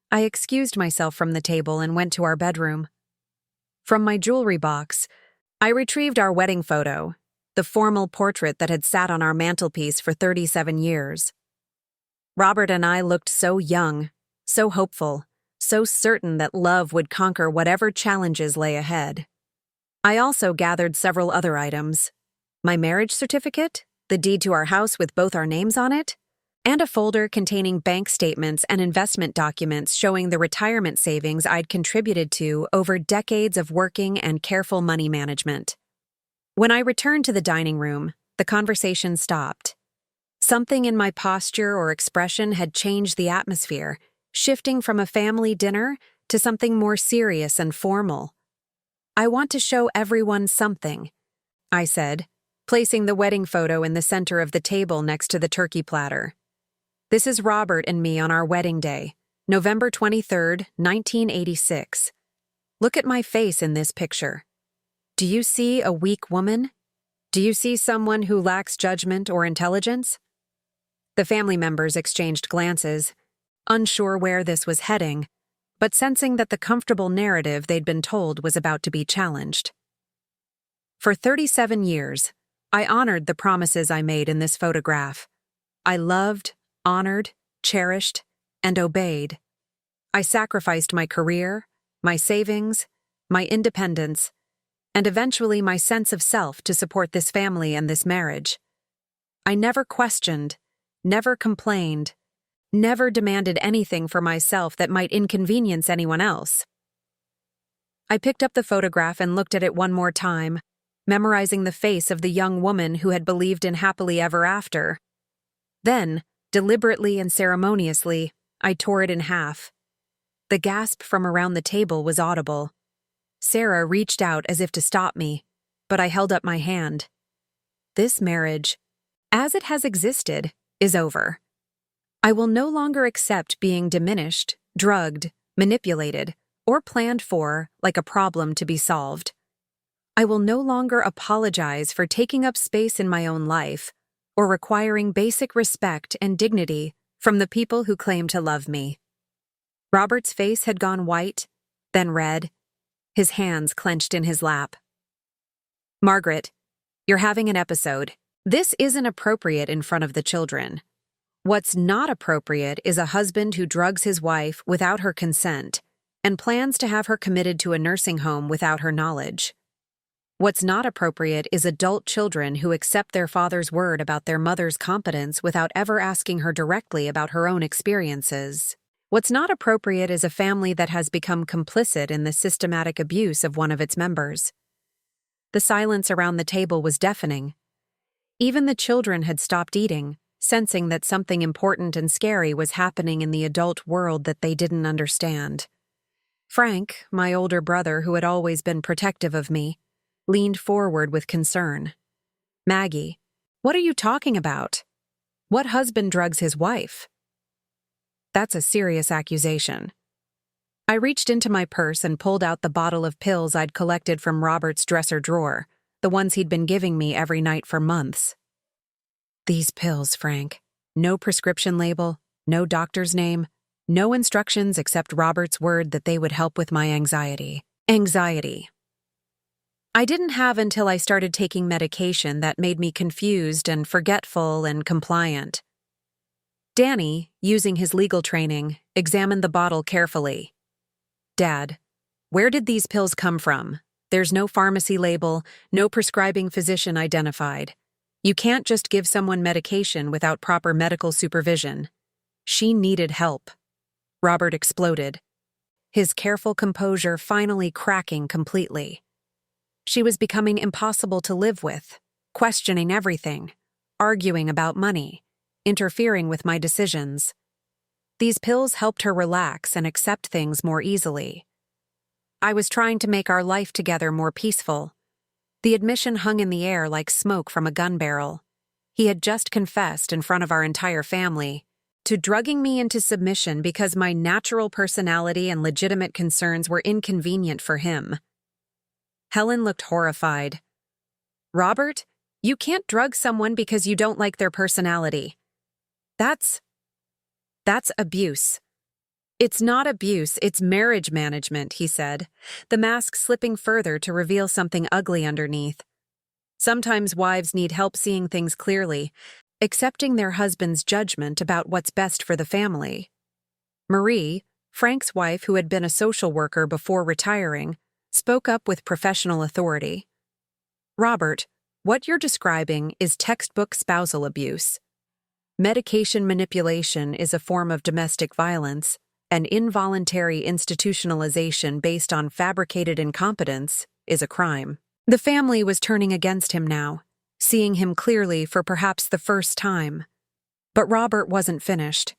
I excused myself from the table and went to our bedroom. From my jewelry box, I retrieved our wedding photo, the formal portrait that had sat on our mantelpiece for 37 years. Robert and I looked so young, so hopeful, so certain that love would conquer whatever challenges lay ahead. I also gathered several other items: my marriage certificate, the deed to our house with both our names on it, and a folder containing bank statements and investment documents showing the retirement savings I'd contributed to over decades of working and careful money management. When I returned to the dining room, the conversation stopped. Something in my posture or expression had changed the atmosphere, shifting from a family dinner to something more serious and formal. "I want to show everyone something," I said, placing the wedding photo in the center of the table next to the turkey platter. "This is Robert and me on our wedding day, November 23rd, 1986. Look at my face in this picture. Do you see a weak woman? Do you see someone who lacks judgment or intelligence?" The family members exchanged glances, unsure where this was heading, but sensing that the comfortable narrative they'd been told was about to be challenged. For 37 years, I honored the promises I made in this photograph. I loved, honored, cherished, and obeyed. I sacrificed my career, my savings, my independence, and eventually my sense of self to support this family and this marriage. I never questioned, never complained, never demanded anything for myself that might inconvenience anyone else. I picked up the photograph and looked at it one more time, memorizing the face of the young woman who had believed in happily ever after. Then, deliberately and ceremoniously, I tore it in half. The gasp from around the table was audible. Sarah reached out as if to stop me, but I held up my hand. This marriage, as it has existed, is over. I will no longer accept being diminished, drugged, manipulated, or planned for like a problem to be solved. I will no longer apologize for taking up space in my own life or requiring basic respect and dignity from the people who claim to love me. Robert's face had gone white, then red, his hands clenched in his lap. "Margaret, you're having an episode. This isn't appropriate in front of the children. What's not appropriate is a husband who drugs his wife without her consent and plans to have her committed to a nursing home without her knowledge. What's not appropriate is adult children who accept their father's word about their mother's competence without ever asking her directly about her own experiences. What's not appropriate is a family that has become complicit in the systematic abuse of one of its members. The silence around the table was deafening. Even the children had stopped eating, sensing that something important and scary was happening in the adult world that they didn't understand. Frank, my older brother who had always been protective of me, leaned forward with concern. "Maggie, what are you talking about? What husband drugs his wife?" "That's a serious accusation." I reached into my purse and pulled out the bottle of pills I'd collected from Robert's dresser drawer, the ones he'd been giving me every night for months. "These pills, Frank. No prescription label, no doctor's name, no instructions except Robert's word that they would help with my anxiety. Anxiety. I didn't have until I started taking medication that made me confused and forgetful and compliant." Danny, using his legal training, examined the bottle carefully. "Dad, where did these pills come from? There's no pharmacy label, no prescribing physician identified. You can't just give someone medication without proper medical supervision." She needed help. Robert exploded, his careful composure finally cracking completely. She was becoming impossible to live with, questioning everything, arguing about money, interfering with my decisions. These pills helped her relax and accept things more easily. I was trying to make our life together more peaceful. The admission hung in the air like smoke from a gun barrel. He had just confessed in front of our entire family to drugging me into submission because my natural personality and legitimate concerns were inconvenient for him. Helen looked horrified. "Robert, you can't drug someone because you don't like their personality. That's abuse." "It's not abuse, it's marriage management," he said, the mask slipping further to reveal something ugly underneath. "Sometimes wives need help seeing things clearly, accepting their husband's judgment about what's best for the family." Marie, Frank's wife who had been a social worker before retiring, spoke up with professional authority. "Robert, what you're describing is textbook spousal abuse. Medication manipulation is a form of domestic violence, and involuntary institutionalization based on fabricated incompetence is a crime." The family was turning against him now, seeing him clearly for perhaps the first time. But Robert wasn't finished.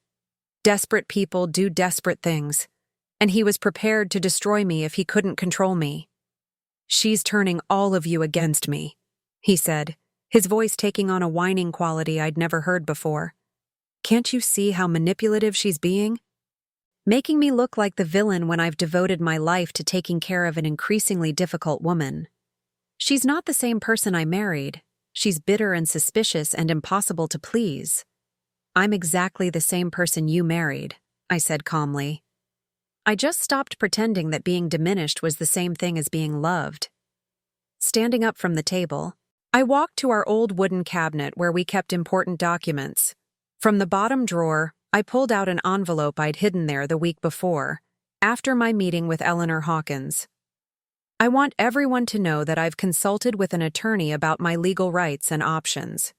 Desperate people do desperate things, and he was prepared to destroy me if he couldn't control me. "She's turning all of you against me," he said, his voice taking on a whining quality I'd never heard before. "Can't you see how manipulative she's being? Making me look like the villain when I've devoted my life to taking care of an increasingly difficult woman. She's not the same person I married. She's bitter and suspicious and impossible to please." "I'm exactly the same person you married," I said calmly. I just stopped pretending that being diminished was the same thing as being loved. Standing up from the table, I walked to our old wooden cabinet where we kept important documents. From the bottom drawer, I pulled out an envelope I'd hidden there the week before, after my meeting with Eleanor Hawkins. "I want everyone to know that I've consulted with an attorney about my legal rights and options.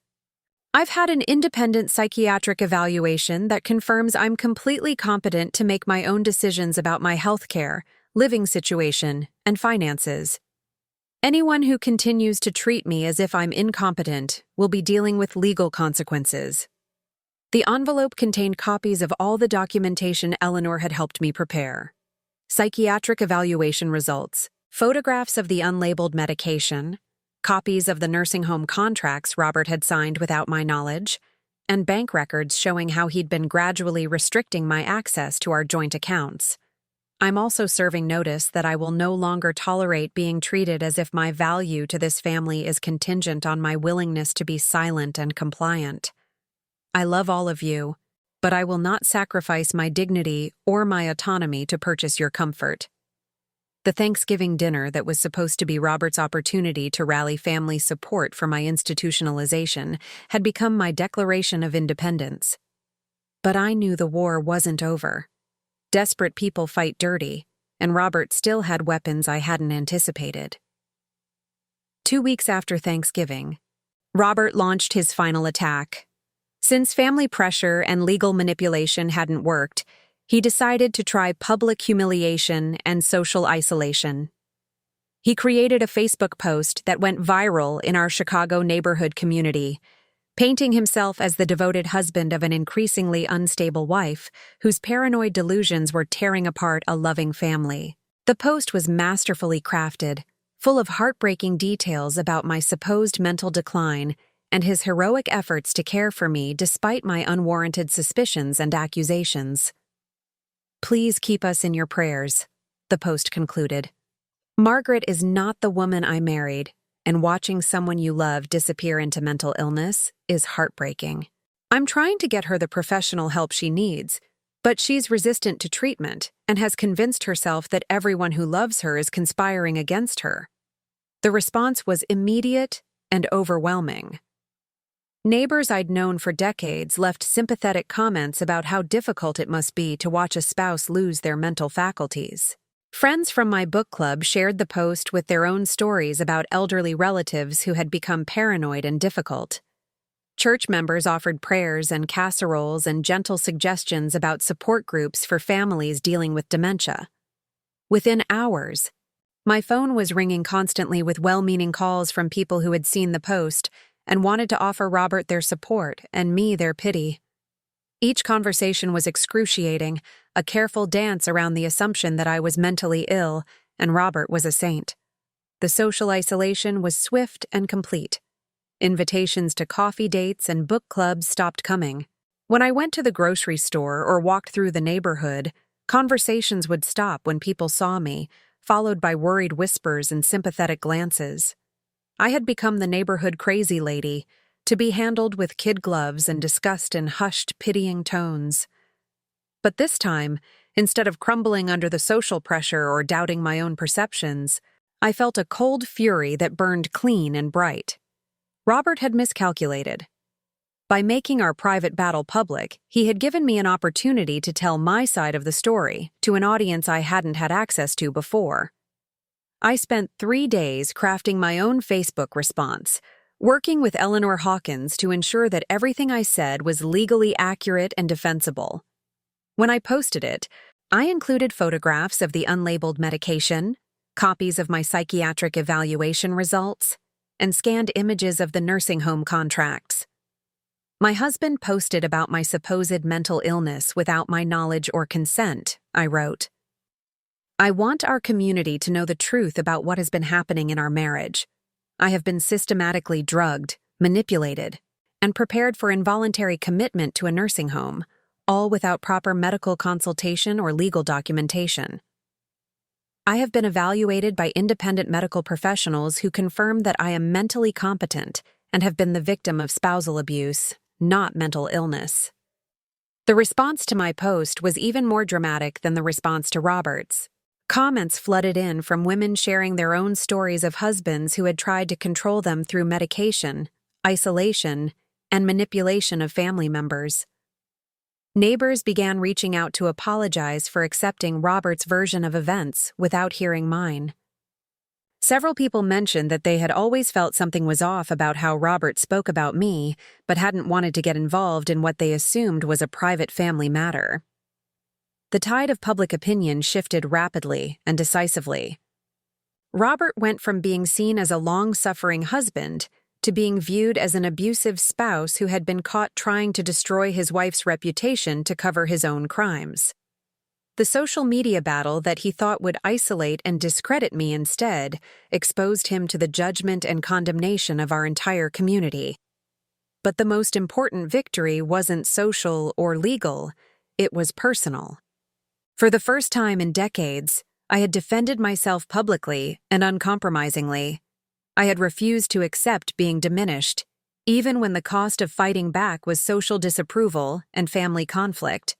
I've had an independent psychiatric evaluation that confirms I'm completely competent to make my own decisions about my health care, living situation, and finances. Anyone who continues to treat me as if I'm incompetent will be dealing with legal consequences." The envelope contained copies of all the documentation Eleanor had helped me prepare. Psychiatric evaluation results, photographs of the unlabeled medication, copies of the nursing home contracts Robert had signed without my knowledge, and bank records showing how he'd been gradually restricting my access to our joint accounts. I'm also serving notice that I will no longer tolerate being treated as if my value to this family is contingent on my willingness to be silent and compliant. I love all of you, but I will not sacrifice my dignity or my autonomy to purchase your comfort. The Thanksgiving dinner that was supposed to be Robert's opportunity to rally family support for my institutionalization had become my declaration of independence. But I knew the war wasn't over. Desperate people fight dirty, and Robert still had weapons I hadn't anticipated. 2 weeks after Thanksgiving, Robert launched his final attack. Since family pressure and legal manipulation hadn't worked, he decided to try public humiliation and social isolation. He created a Facebook post that went viral in our Chicago neighborhood community, painting himself as the devoted husband of an increasingly unstable wife whose paranoid delusions were tearing apart a loving family. The post was masterfully crafted, full of heartbreaking details about my supposed mental decline and his heroic efforts to care for me despite my unwarranted suspicions and accusations. "Please keep us in your prayers," the post concluded. "Margaret is not the woman I married, and watching someone you love disappear into mental illness is heartbreaking. I'm trying to get her the professional help she needs, but she's resistant to treatment and has convinced herself that everyone who loves her is conspiring against her." The response was immediate and overwhelming. Neighbors I'd known for decades left sympathetic comments about how difficult it must be to watch a spouse lose their mental faculties. Friends from my book club shared the post with their own stories about elderly relatives who had become paranoid and difficult. Church members offered prayers and casseroles and gentle suggestions about support groups for families dealing with dementia. Within hours, my phone was ringing constantly with well-meaning calls from people who had seen the post and wanted to offer Robert their support and me their pity. Each conversation was excruciating, a careful dance around the assumption that I was mentally ill and Robert was a saint. The social isolation was swift and complete. Invitations to coffee dates and book clubs stopped coming. When I went to the grocery store or walked through the neighborhood, conversations would stop when people saw me, followed by worried whispers and sympathetic glances. I had become the neighborhood crazy lady, to be handled with kid gloves and discussed in hushed, pitying tones. But this time, instead of crumbling under the social pressure or doubting my own perceptions, I felt a cold fury that burned clean and bright. Robert had miscalculated. By making our private battle public, he had given me an opportunity to tell my side of the story to an audience I hadn't had access to before. I spent 3 days crafting my own Facebook response, working with Eleanor Hawkins to ensure that everything I said was legally accurate and defensible. When I posted it, I included photographs of the unlabeled medication, copies of my psychiatric evaluation results, and scanned images of the nursing home contracts. My husband posted about my supposed mental illness without my knowledge or consent, I wrote. "I want our community to know the truth about what has been happening in our marriage. I have been systematically drugged, manipulated, and prepared for involuntary commitment to a nursing home, all without proper medical consultation or legal documentation. I have been evaluated by independent medical professionals who confirm that I am mentally competent and have been the victim of spousal abuse, not mental illness." The response to my post was even more dramatic than the response to Robert's. Comments flooded in from women sharing their own stories of husbands who had tried to control them through medication, isolation, and manipulation of family members. Neighbors began reaching out to apologize for accepting Robert's version of events without hearing mine. Several people mentioned that they had always felt something was off about how Robert spoke about me, but hadn't wanted to get involved in what they assumed was a private family matter. The tide of public opinion shifted rapidly and decisively. Robert went from being seen as a long-suffering husband to being viewed as an abusive spouse who had been caught trying to destroy his wife's reputation to cover his own crimes. The social media battle that he thought would isolate and discredit me instead exposed him to the judgment and condemnation of our entire community. But the most important victory wasn't social or legal, it was personal. For the first time in decades, I had defended myself publicly and uncompromisingly. I had refused to accept being diminished, even when the cost of fighting back was social disapproval and family conflict.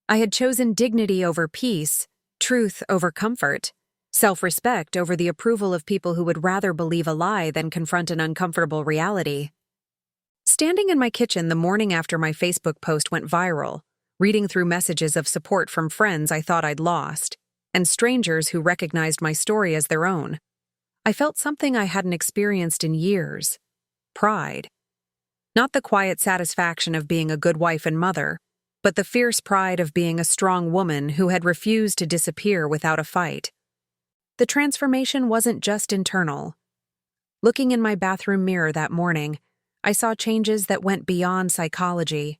I had chosen dignity over peace, truth over comfort, self-respect over the approval of people who would rather believe a lie than confront an uncomfortable reality. Standing in my kitchen the morning after my Facebook post went viral, reading through messages of support from friends I thought I'd lost, and strangers who recognized my story as their own, I felt something I hadn't experienced in years: pride. Not the quiet satisfaction of being a good wife and mother, but the fierce pride of being a strong woman who had refused to disappear without a fight. The transformation wasn't just internal. Looking in my bathroom mirror that morning, I saw changes that went beyond psychology.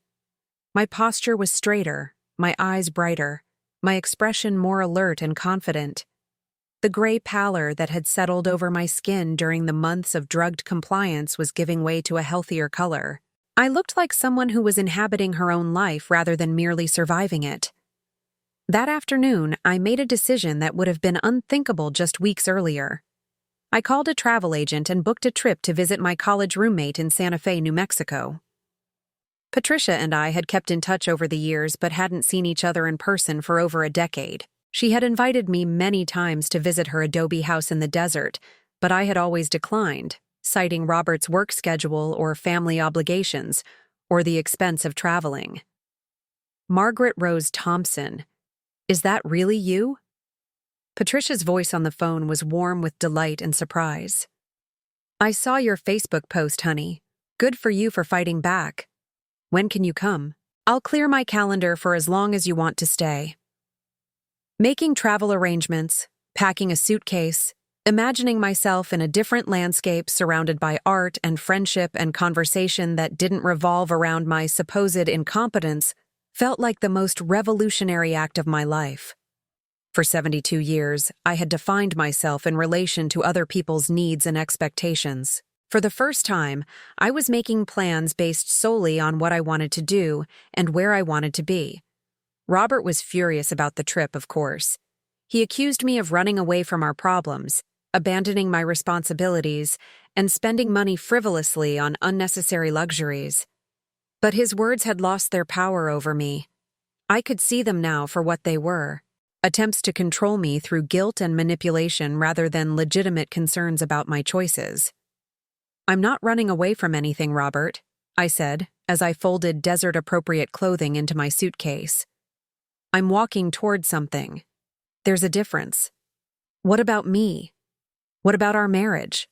My posture was straighter, my eyes brighter, my expression more alert and confident. The gray pallor that had settled over my skin during the months of drugged compliance was giving way to a healthier color. I looked like someone who was inhabiting her own life rather than merely surviving it. That afternoon, I made a decision that would have been unthinkable just weeks earlier. I called a travel agent and booked a trip to visit my college roommate in Santa Fe, New Mexico. Patricia and I had kept in touch over the years but hadn't seen each other in person for over a decade. She had invited me many times to visit her adobe house in the desert, but I had always declined, citing Robert's work schedule or family obligations, or the expense of traveling. Margaret Rose Thompson. Is that really you? Patricia's voice on the phone was warm with delight and surprise. I saw your Facebook post, honey. Good for you for fighting back. When can you come? I'll clear my calendar for as long as you want to stay. Making travel arrangements, packing a suitcase, imagining myself in a different landscape surrounded by art and friendship and conversation that didn't revolve around my supposed incompetence felt like the most revolutionary act of my life. For 72 years, I had defined myself in relation to other people's needs and expectations. For the first time, I was making plans based solely on what I wanted to do and where I wanted to be. Robert was furious about the trip, of course. He accused me of running away from our problems, abandoning my responsibilities, and spending money frivolously on unnecessary luxuries. But his words had lost their power over me. I could see them now for what they were, attempts to control me through guilt and manipulation rather than legitimate concerns about my choices. I'm not running away from anything, Robert, I said, as I folded desert-appropriate clothing into my suitcase. I'm walking toward something. There's a difference. What about me? What about our marriage?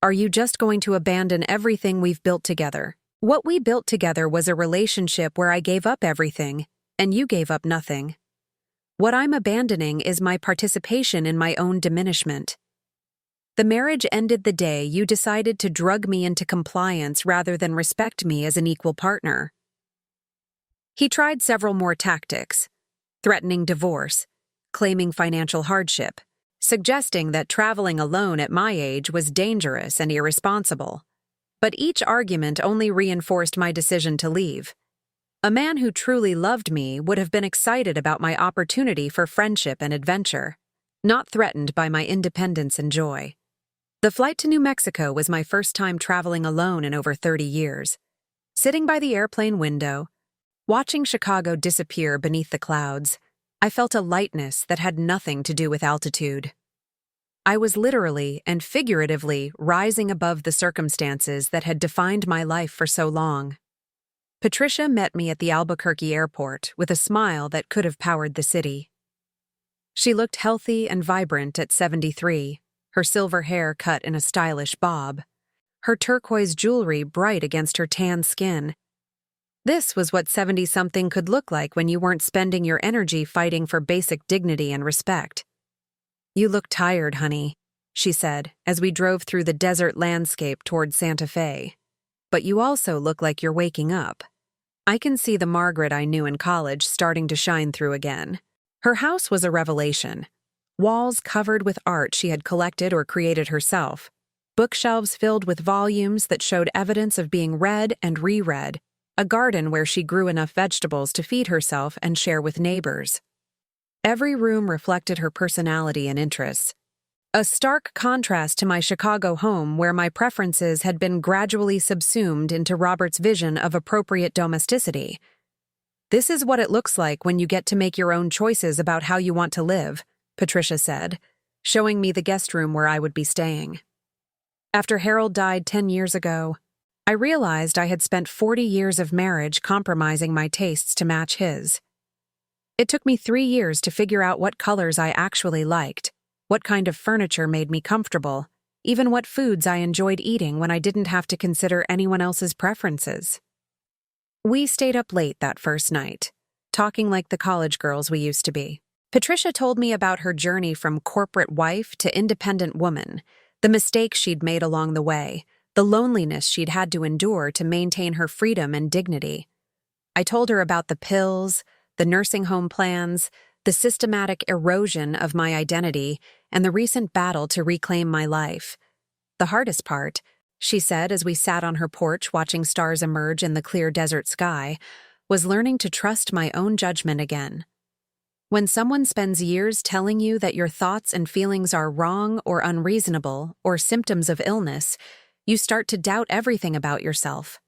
Are you just going to abandon everything we've built together? What we built together was a relationship where I gave up everything, and you gave up nothing. What I'm abandoning is my participation in my own diminishment. The marriage ended the day you decided to drug me into compliance rather than respect me as an equal partner. He tried several more tactics, threatening divorce, claiming financial hardship, suggesting that traveling alone at my age was dangerous and irresponsible. But each argument only reinforced my decision to leave. A man who truly loved me would have been excited about my opportunity for friendship and adventure, not threatened by my independence and joy. The flight to New Mexico was my first time traveling alone in over 30 years. Sitting by the airplane window, watching Chicago disappear beneath the clouds, I felt a lightness that had nothing to do with altitude. I was literally and figuratively rising above the circumstances that had defined my life for so long. Patricia met me at the Albuquerque airport with a smile that could have powered the city. She looked healthy and vibrant at 73, her silver hair cut in a stylish bob, her turquoise jewelry bright against her tan skin. This was what 70-something could look like when you weren't spending your energy fighting for basic dignity and respect. You look tired, honey, she said, as we drove through the desert landscape toward Santa Fe. But you also look like you're waking up. I can see the Margaret I knew in college starting to shine through again. Her house was a revelation. Walls covered with art she had collected or created herself. Bookshelves filled with volumes that showed evidence of being read and reread. A garden where she grew enough vegetables to feed herself and share with neighbors. Every room reflected her personality and interests. A stark contrast to my Chicago home where my preferences had been gradually subsumed into Robert's vision of appropriate domesticity. This is what it looks like when you get to make your own choices about how you want to live, Patricia said, showing me the guest room where I would be staying. After Harold died 10 years ago, I realized I had spent 40 years of marriage compromising my tastes to match his. It took me 3 years to figure out what colors I actually liked, what kind of furniture made me comfortable, even what foods I enjoyed eating when I didn't have to consider anyone else's preferences. We stayed up late that first night, talking like the college girls we used to be. Patricia told me about her journey from corporate wife to independent woman, the mistakes she'd made along the way, the loneliness she'd had to endure to maintain her freedom and dignity. I told her about the pills, the nursing home plans, the systematic erosion of my identity, and the recent battle to reclaim my life. The hardest part, she said as we sat on her porch watching stars emerge in the clear desert sky, was learning to trust my own judgment again. When someone spends years telling you that your thoughts and feelings are wrong or unreasonable or symptoms of illness, you start to doubt everything about yourself.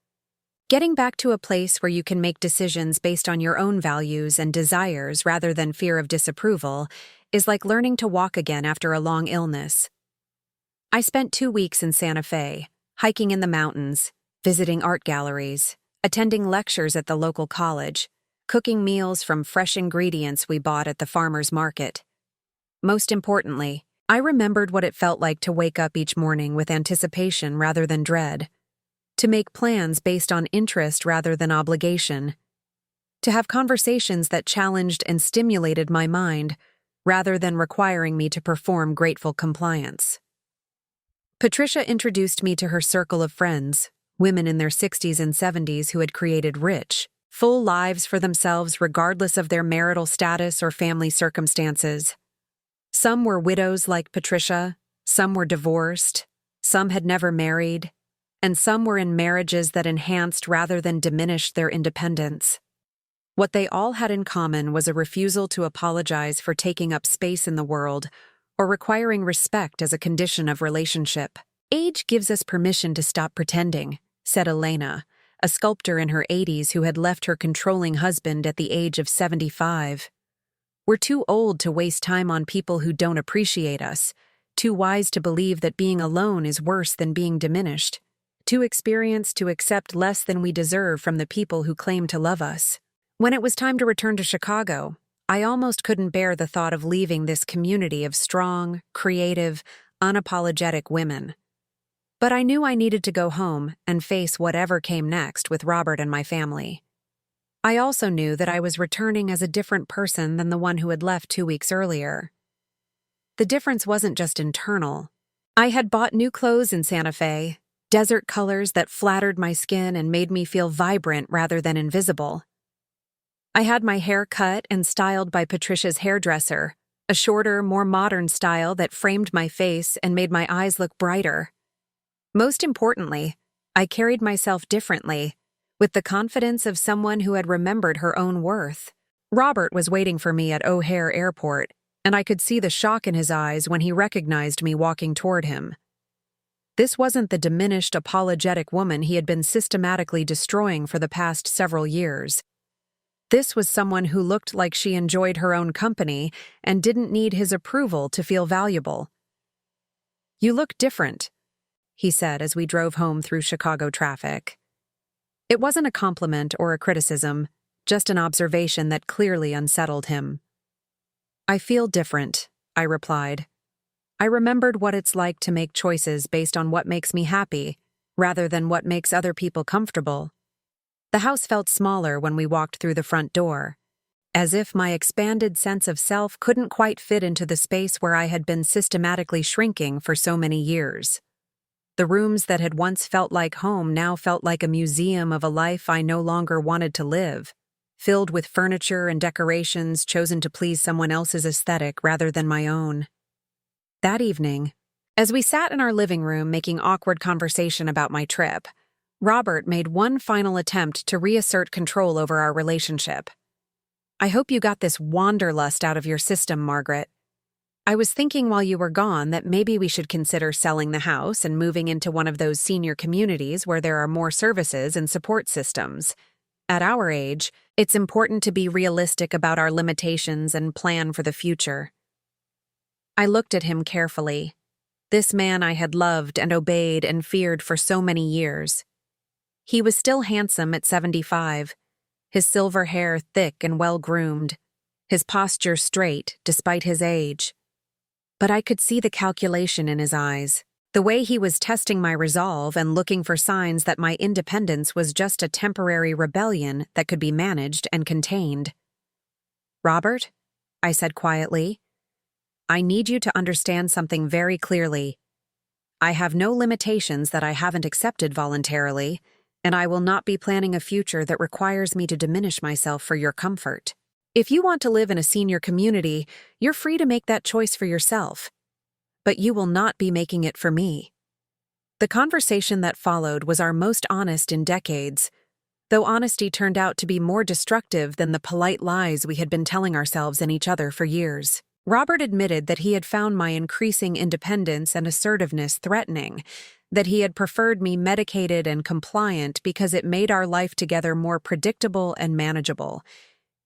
Getting back to a place where you can make decisions based on your own values and desires rather than fear of disapproval is like learning to walk again after a long illness. I spent 2 weeks in Santa Fe, hiking in the mountains, visiting art galleries, attending lectures at the local college, cooking meals from fresh ingredients we bought at the farmer's market. Most importantly, I remembered what it felt like to wake up each morning with anticipation rather than dread, to make plans based on interest rather than obligation, to have conversations that challenged and stimulated my mind rather than requiring me to perform grateful compliance. Patricia introduced me to her circle of friends, women in their 60s and 70s who had created rich, full lives for themselves regardless of their marital status or family circumstances. Some were widows like Patricia, some were divorced, some had never married, and some were in marriages that enhanced rather than diminished their independence. What they all had in common was a refusal to apologize for taking up space in the world or requiring respect as a condition of relationship. Age gives us permission to stop pretending, said Elena, a sculptor in her 80s who had left her controlling husband at the age of 75. We're too old to waste time on people who don't appreciate us, too wise to believe that being alone is worse than being diminished, too experienced to accept less than we deserve from the people who claim to love us. When it was time to return to Chicago, I almost couldn't bear the thought of leaving this community of strong, creative, unapologetic women. But I knew I needed to go home and face whatever came next with Robert and my family. I also knew that I was returning as a different person than the one who had left 2 weeks earlier. The difference wasn't just internal. I had bought new clothes in Santa Fe, desert colors that flattered my skin and made me feel vibrant rather than invisible. I had my hair cut and styled by Patricia's hairdresser, a shorter, more modern style that framed my face and made my eyes look brighter. Most importantly, I carried myself differently, with the confidence of someone who had remembered her own worth. Robert was waiting for me at O'Hare Airport, and I could see the shock in his eyes when he recognized me walking toward him. This wasn't the diminished, apologetic woman he had been systematically destroying for the past several years. This was someone who looked like she enjoyed her own company and didn't need his approval to feel valuable. "You look different," he said as we drove home through Chicago traffic. It wasn't a compliment or a criticism, just an observation that clearly unsettled him. "I feel different," I replied. I remembered what it's like to make choices based on what makes me happy, rather than what makes other people comfortable. The house felt smaller when we walked through the front door, as if my expanded sense of self couldn't quite fit into the space where I had been systematically shrinking for so many years. The rooms that had once felt like home now felt like a museum of a life I no longer wanted to live, filled with furniture and decorations chosen to please someone else's aesthetic rather than my own. That evening, as we sat in our living room making awkward conversation about my trip, Robert made one final attempt to reassert control over our relationship. "I hope you got this wanderlust out of your system, Margaret. I was thinking while you were gone that maybe we should consider selling the house and moving into one of those senior communities where there are more services and support systems. At our age, it's important to be realistic about our limitations and plan for the future." I looked at him carefully. This man I had loved and obeyed and feared for so many years. He was still handsome at 75, his silver hair thick and well-groomed, his posture straight despite his age. But I could see the calculation in his eyes, the way he was testing my resolve and looking for signs that my independence was just a temporary rebellion that could be managed and contained. "Robert, I said quietly. I need you to understand something very clearly. I have no limitations that I haven't accepted voluntarily, and I will not be planning a future that requires me to diminish myself for your comfort. If you want to live in a senior community, you're free to make that choice for yourself. But you will not be making it for me. The conversation that followed was our most honest in decades, though honesty turned out to be more destructive than the polite lies we had been telling ourselves and each other for years. Robert admitted that he had found my increasing independence and assertiveness threatening, that he had preferred me medicated and compliant because it made our life together more predictable and manageable.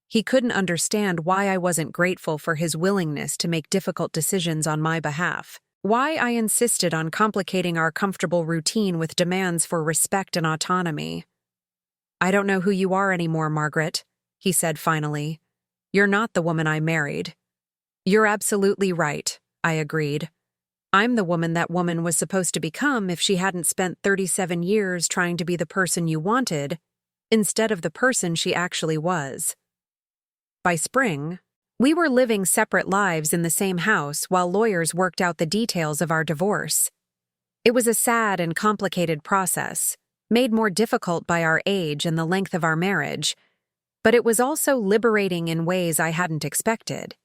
He couldn't understand why I wasn't grateful for his willingness to make difficult decisions on my behalf, why I insisted on complicating our comfortable routine with demands for respect and autonomy. I don't know who you are anymore, Margaret, he said finally. You're not the woman I married. You're absolutely right, I agreed. I'm the woman that woman was supposed to become if she hadn't spent 37 years trying to be the person you wanted, instead of the person she actually was. By spring, we were living separate lives in the same house while lawyers worked out the details of our divorce. It was a sad and complicated process, made more difficult by our age and the length of our marriage, but it was also liberating in ways I hadn't expected.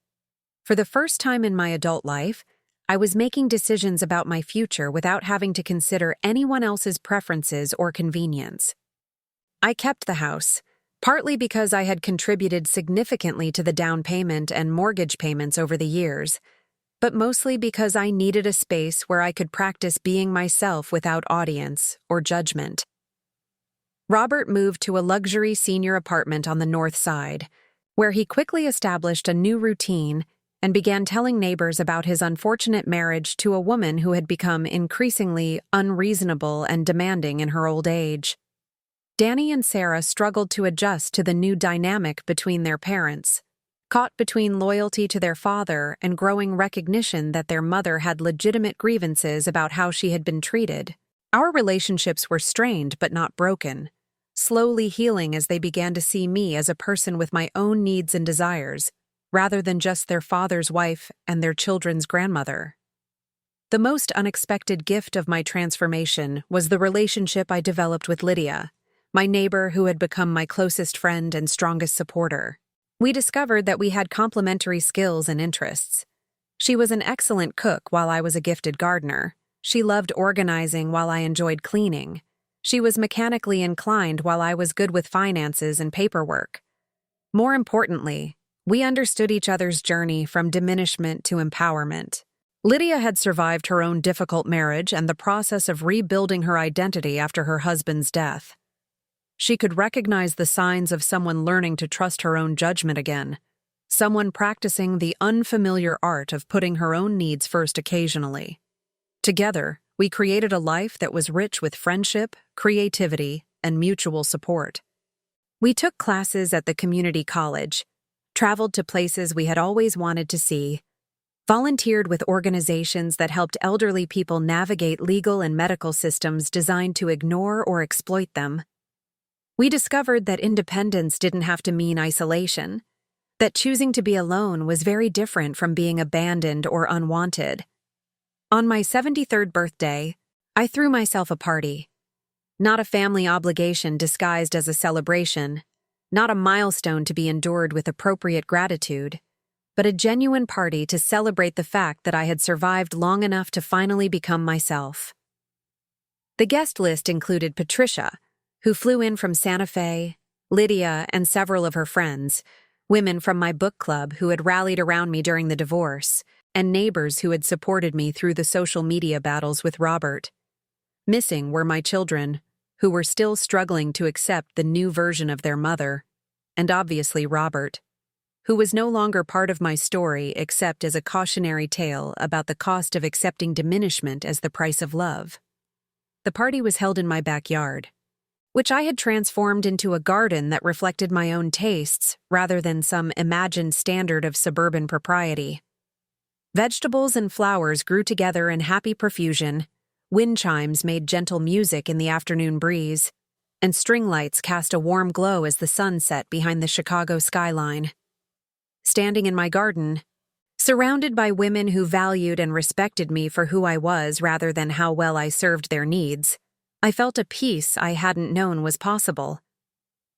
For the first time in my adult life, I was making decisions about my future without having to consider anyone else's preferences or convenience. I kept the house, partly because I had contributed significantly to the down payment and mortgage payments over the years, but mostly because I needed a space where I could practice being myself without audience or judgment. Robert moved to a luxury senior apartment on the north side, where he quickly established a new routine and began telling neighbors about his unfortunate marriage to a woman who had become increasingly unreasonable and demanding in her old age. Danny and Sarah struggled to adjust to the new dynamic between their parents, caught between loyalty to their father and growing recognition that their mother had legitimate grievances about how she had been treated. Our relationships were strained but not broken, slowly healing as they began to see me as a person with my own needs and desires, rather than just their father's wife and their children's grandmother. The most unexpected gift of my transformation was the relationship I developed with Lydia, my neighbor who had become my closest friend and strongest supporter. We discovered that we had complementary skills and interests. She was an excellent cook while I was a gifted gardener. She loved organizing while I enjoyed cleaning. She was mechanically inclined while I was good with finances and paperwork. More importantly, we understood each other's journey from diminishment to empowerment. Lydia had survived her own difficult marriage and the process of rebuilding her identity after her husband's death. She could recognize the signs of someone learning to trust her own judgment again, someone practicing the unfamiliar art of putting her own needs first occasionally. Together, we created a life that was rich with friendship, creativity, and mutual support. We took classes at the community college, traveled to places we had always wanted to see, volunteered with organizations that helped elderly people navigate legal and medical systems designed to ignore or exploit them. We discovered that independence didn't have to mean isolation, that choosing to be alone was very different from being abandoned or unwanted. On my 73rd birthday, I threw myself a party. Not a family obligation disguised as a celebration, not a milestone to be endured with appropriate gratitude, but a genuine party to celebrate the fact that I had survived long enough to finally become myself. The guest list included Patricia, who flew in from Santa Fe, Lydia, and several of her friends, women from my book club who had rallied around me during the divorce, and neighbors who had supported me through the social media battles with Robert. Missing were my children, who were still struggling to accept the new version of their mother, and obviously Robert, who was no longer part of my story except as a cautionary tale about the cost of accepting diminishment as the price of love. The party was held in my backyard, which I had transformed into a garden that reflected my own tastes rather than some imagined standard of suburban propriety. Vegetables and flowers grew together in happy profusion, wind chimes made gentle music in the afternoon breeze, and string lights cast a warm glow as the sun set behind the Chicago skyline. standing in my garden, surrounded by women who valued and respected me for who I was rather than how well I served their needs. I felt a peace I hadn't known was possible.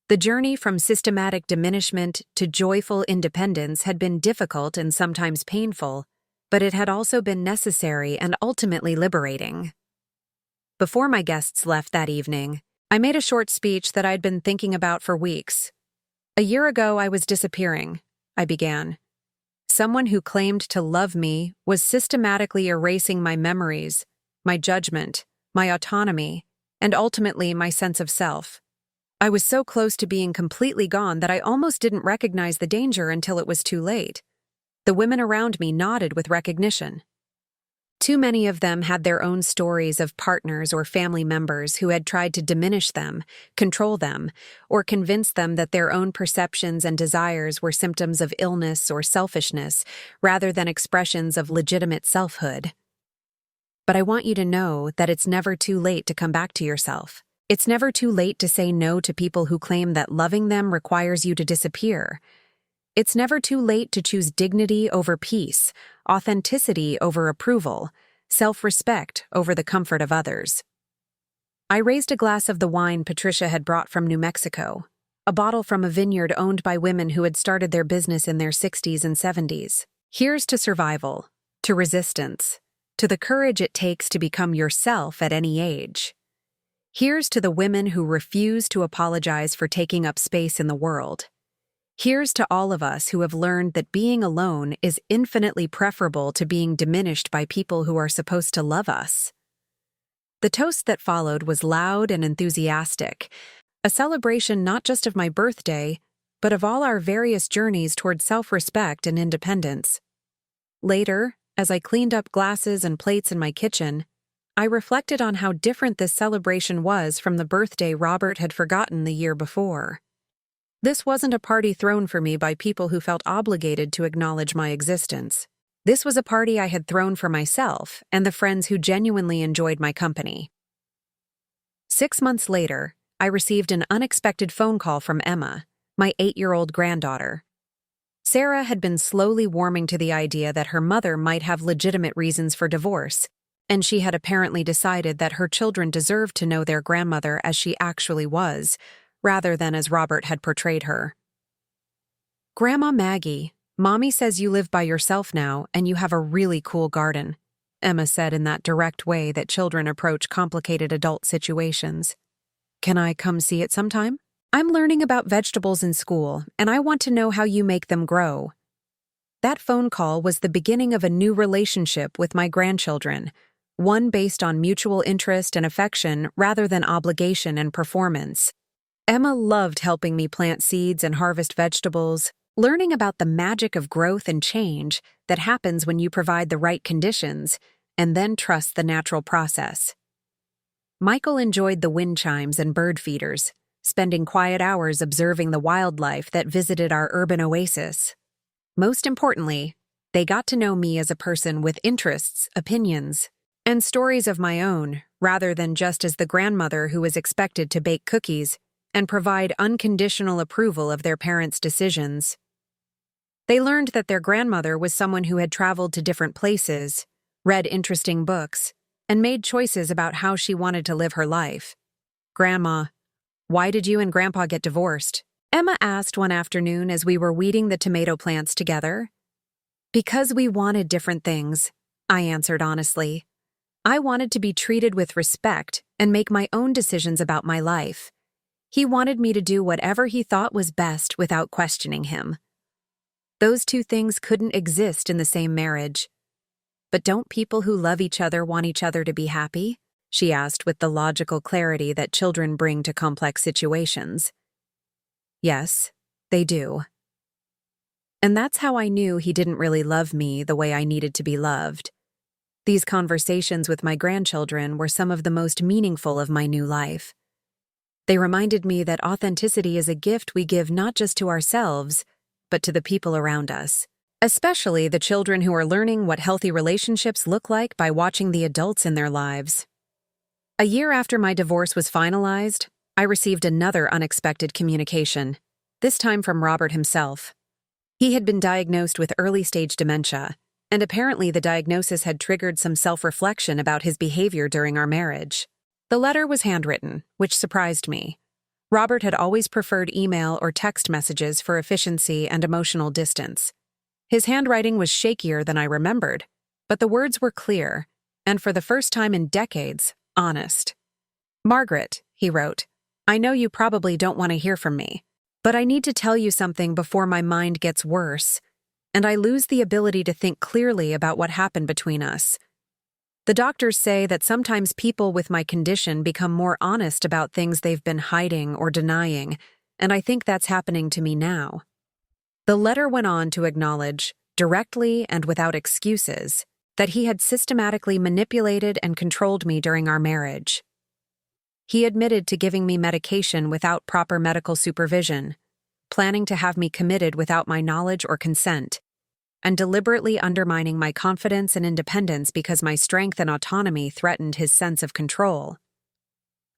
The journey from systematic diminishment to joyful independence had been difficult and sometimes painful, but it had also been necessary and ultimately liberating. Before my guests left that evening, I made a short speech that I'd been thinking about for weeks. "A year ago, I was disappearing," I began. "Someone who claimed to love me was systematically erasing my memories, my judgment, my autonomy, and ultimately my sense of self. I was so close to being completely gone that I almost didn't recognize the danger until it was too late." The women around me nodded with recognition. Too many of them had their own stories of partners or family members who had tried to diminish them, control them, or convince them that their own perceptions and desires were symptoms of illness or selfishness rather than expressions of legitimate selfhood. But I want you to know that it's never too late to come back to yourself. It's never too late to say no to people who claim that loving them requires you to disappear. It's never too late to choose dignity over peace, authenticity over approval, self-respect over the comfort of others. I raised a glass of the wine Patricia had brought from New Mexico, a bottle from a vineyard owned by women who had started their business in their 60s and 70s. Here's to survival, to resistance, to the courage it takes to become yourself at any age. Here's to the women who refuse to apologize for taking up space in the world. Here's to all of us who have learned that being alone is infinitely preferable to being diminished by people who are supposed to love us. The toast that followed was loud and enthusiastic, a celebration not just of my birthday, but of all our various journeys toward self-respect and independence. Later, as I cleaned up glasses and plates in my kitchen, I reflected on how different this celebration was from the birthday Robert had forgotten the year before. This wasn't a party thrown for me by people who felt obligated to acknowledge my existence. This was a party I had thrown for myself and the friends who genuinely enjoyed my company. 6 months later, I received an unexpected phone call from Emma, my 8-year-old granddaughter. Sarah had been slowly warming to the idea that her mother might have legitimate reasons for divorce, and she had apparently decided that her children deserved to know their grandmother as she actually was, rather than as Robert had portrayed her. "Grandma Maggie, Mommy says you live by yourself now and you have a really cool garden," Emma said in that direct way that children approach complicated adult situations. "Can I come see it sometime? I'm learning about vegetables in school, and I want to know how you make them grow." That phone call was the beginning of a new relationship with my grandchildren, one based on mutual interest and affection rather than obligation and performance. Emma loved helping me plant seeds and harvest vegetables, learning about the magic of growth and change that happens when you provide the right conditions and then trust the natural process. Michael enjoyed the wind chimes and bird feeders, spending quiet hours observing the wildlife that visited our urban oasis. Most importantly, they got to know me as a person with interests, opinions, and stories of my own, rather than just as the grandmother who was expected to bake cookies and provide unconditional approval of their parents' decisions. They learned that their grandmother was someone who had traveled to different places, read interesting books, and made choices about how she wanted to live her life. "Grandma, why did you and Grandpa get divorced?" Emma asked one afternoon as we were weeding the tomato plants together. "Because we wanted different things," I answered honestly. "I wanted to be treated with respect and make my own decisions about my life. He wanted me to do whatever he thought was best without questioning him. Those two things couldn't exist in the same marriage." "But don't people who love each other want each other to be happy?" she asked with the logical clarity that children bring to complex situations. "Yes, they do." And that's how I knew he didn't really love me the way I needed to be loved. These conversations with my grandchildren were some of the most meaningful of my new life. They reminded me that authenticity is a gift we give not just to ourselves, but to the people around us, especially the children who are learning what healthy relationships look like by watching the adults in their lives. A year after my divorce was finalized, I received another unexpected communication, this time from Robert himself. He had been diagnosed with early-stage dementia, and apparently the diagnosis had triggered some self-reflection about his behavior during our marriage. The letter was handwritten, which surprised me. Robert had always preferred email or text messages for efficiency and emotional distance. His handwriting was shakier than I remembered, but the words were clear, and for the first time in decades, honest. "Margaret," he wrote, "I know you probably don't want to hear from me, but I need to tell you something before my mind gets worse, and I lose the ability to think clearly about what happened between us. The doctors say that sometimes people with my condition become more honest about things they've been hiding or denying, and I think that's happening to me now." The letter went on to acknowledge, directly and without excuses, that he had systematically manipulated and controlled me during our marriage. He admitted to giving me medication without proper medical supervision, planning to have me committed without my knowledge or consent, and deliberately undermining my confidence and independence because my strength and autonomy threatened his sense of control.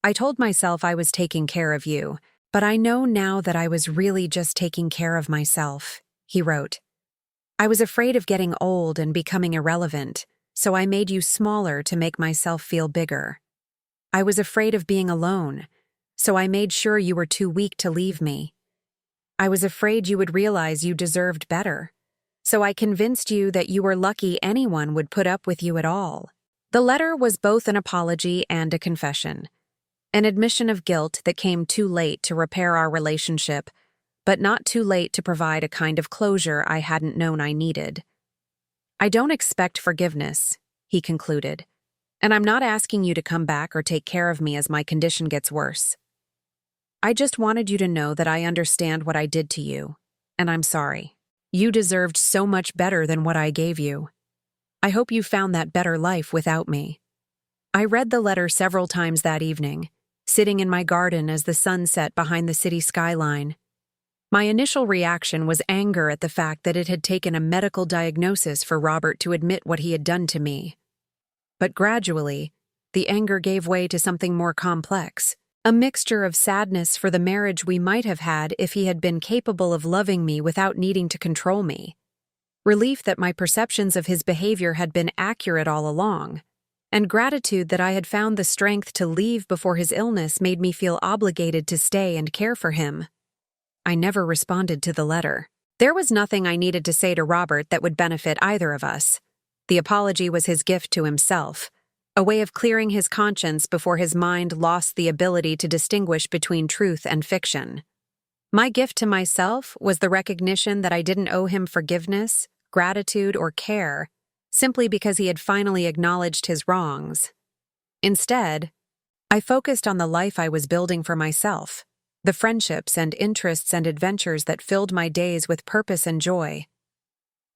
"I told myself I was taking care of you, but I know now that I was really just taking care of myself," he wrote. "I was afraid of getting old and becoming irrelevant, so I made you smaller to make myself feel bigger. I was afraid of being alone, so I made sure you were too weak to leave me. I was afraid you would realize you deserved better, so I convinced you that you were lucky anyone would put up with you at all." The letter was both an apology and a confession, an admission of guilt that came too late to repair our relationship, but not too late to provide a kind of closure I hadn't known I needed. "I don't expect forgiveness," he concluded, "and I'm not asking you to come back or take care of me as my condition gets worse. I just wanted you to know that I understand what I did to you, and I'm sorry. You deserved so much better than what I gave you. I hope you found that better life without me." I read the letter several times that evening, sitting in my garden as the sun set behind the city skyline. My initial reaction was anger at the fact that it had taken a medical diagnosis for Robert to admit what he had done to me. But gradually, the anger gave way to something more complex, a mixture of sadness for the marriage we might have had if he had been capable of loving me without needing to control me, relief that my perceptions of his behavior had been accurate all along, and gratitude that I had found the strength to leave before his illness made me feel obligated to stay and care for him. I never responded to the letter. There was nothing I needed to say to Robert that would benefit either of us. The apology was his gift to himself, a way of clearing his conscience before his mind lost the ability to distinguish between truth and fiction. My gift to myself was the recognition that I didn't owe him forgiveness, gratitude, or care, simply because he had finally acknowledged his wrongs. Instead, I focused on the life I was building for myself, the friendships and interests and adventures that filled my days with purpose and joy.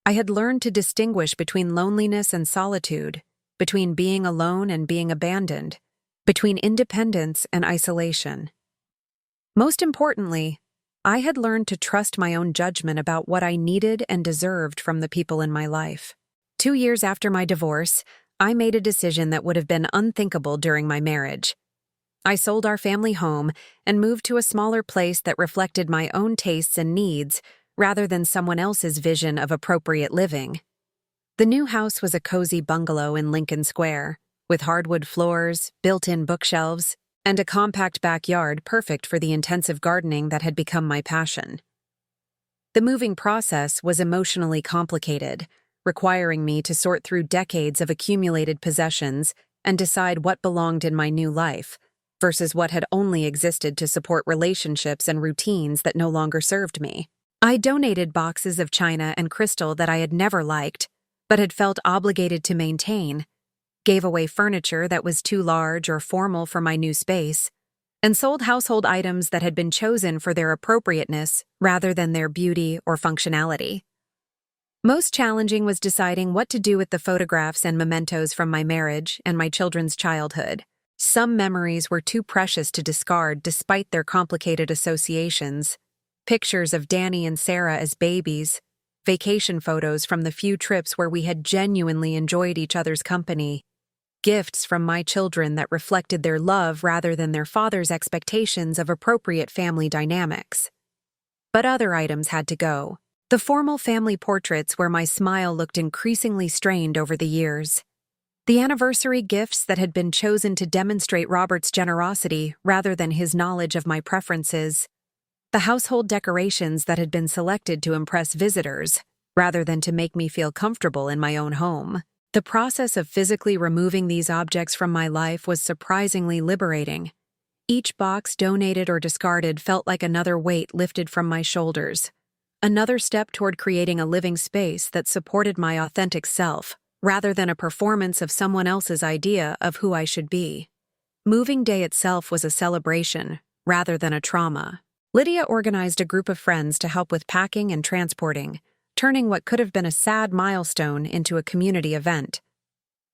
I had learned to distinguish between loneliness and solitude, between being alone and being abandoned, between independence and isolation. Most importantly, I had learned to trust my own judgment about what I needed and deserved from the people in my life. 2 years after my divorce, I made a decision that would have been unthinkable during my marriage. I sold our family home and moved to a smaller place that reflected my own tastes and needs rather than someone else's vision of appropriate living. The new house was a cozy bungalow in Lincoln Square, with hardwood floors, built-in bookshelves, and a compact backyard perfect for the intensive gardening that had become my passion. The moving process was emotionally complicated, requiring me to sort through decades of accumulated possessions and decide what belonged in my new life, versus what had only existed to support relationships and routines that no longer served me. I donated boxes of china and crystal that I had never liked, but had felt obligated to maintain, gave away furniture that was too large or formal for my new space, and sold household items that had been chosen for their appropriateness rather than their beauty or functionality. Most challenging was deciding what to do with the photographs and mementos from my marriage and my children's childhood. Some memories were too precious to discard despite their complicated associations. Pictures of Danny and Sarah as babies, vacation photos from the few trips where we had genuinely enjoyed each other's company, gifts from my children that reflected their love rather than their father's expectations of appropriate family dynamics. But other items had to go. The formal family portraits where my smile looked increasingly strained over the years. The anniversary gifts that had been chosen to demonstrate Robert's generosity rather than his knowledge of my preferences. The household decorations that had been selected to impress visitors rather than to make me feel comfortable in my own home. The process of physically removing these objects from my life was surprisingly liberating. Each box donated or discarded felt like another weight lifted from my shoulders. Another step toward creating a living space that supported my authentic self, rather than a performance of someone else's idea of who I should be. Moving day itself was a celebration, rather than a trauma. Lydia organized a group of friends to help with packing and transporting, turning what could have been a sad milestone into a community event.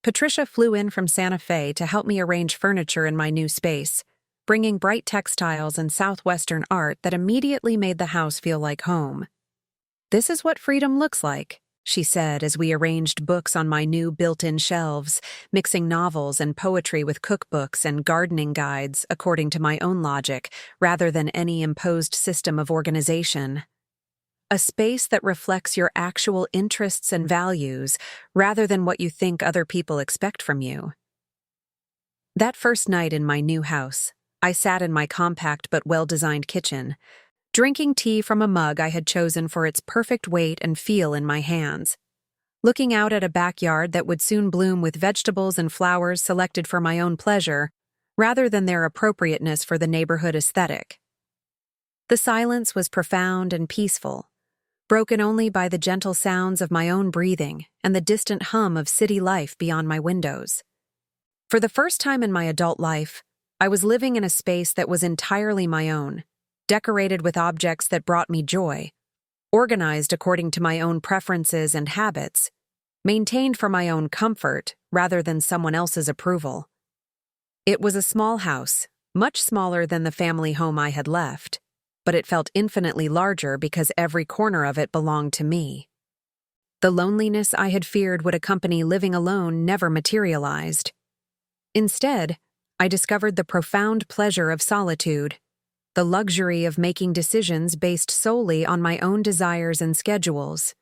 Patricia flew in from Santa Fe to help me arrange furniture in my new space, bringing bright textiles and southwestern art that immediately made the house feel like home. "This is what freedom looks like," she said as we arranged books on my new built-in shelves, mixing novels and poetry with cookbooks and gardening guides according to my own logic, rather than any imposed system of organization. A space that reflects your actual interests and values, rather than what you think other people expect from you. That first night in my new house, I sat in my compact but well-designed kitchen, drinking tea from a mug I had chosen for its perfect weight and feel in my hands, looking out at a backyard that would soon bloom with vegetables and flowers selected for my own pleasure, rather than their appropriateness for the neighborhood aesthetic. The silence was profound and peaceful, broken only by the gentle sounds of my own breathing and the distant hum of city life beyond my windows. For the first time in my adult life, I was living in a space that was entirely my own, decorated with objects that brought me joy, organized according to my own preferences and habits, maintained for my own comfort rather than someone else's approval. It was a small house, much smaller than the family home I had left, but it felt infinitely larger because every corner of it belonged to me. The loneliness I had feared would accompany living alone never materialized. Instead, I discovered the profound pleasure of solitude, the luxury of making decisions based solely on my own desires and schedules.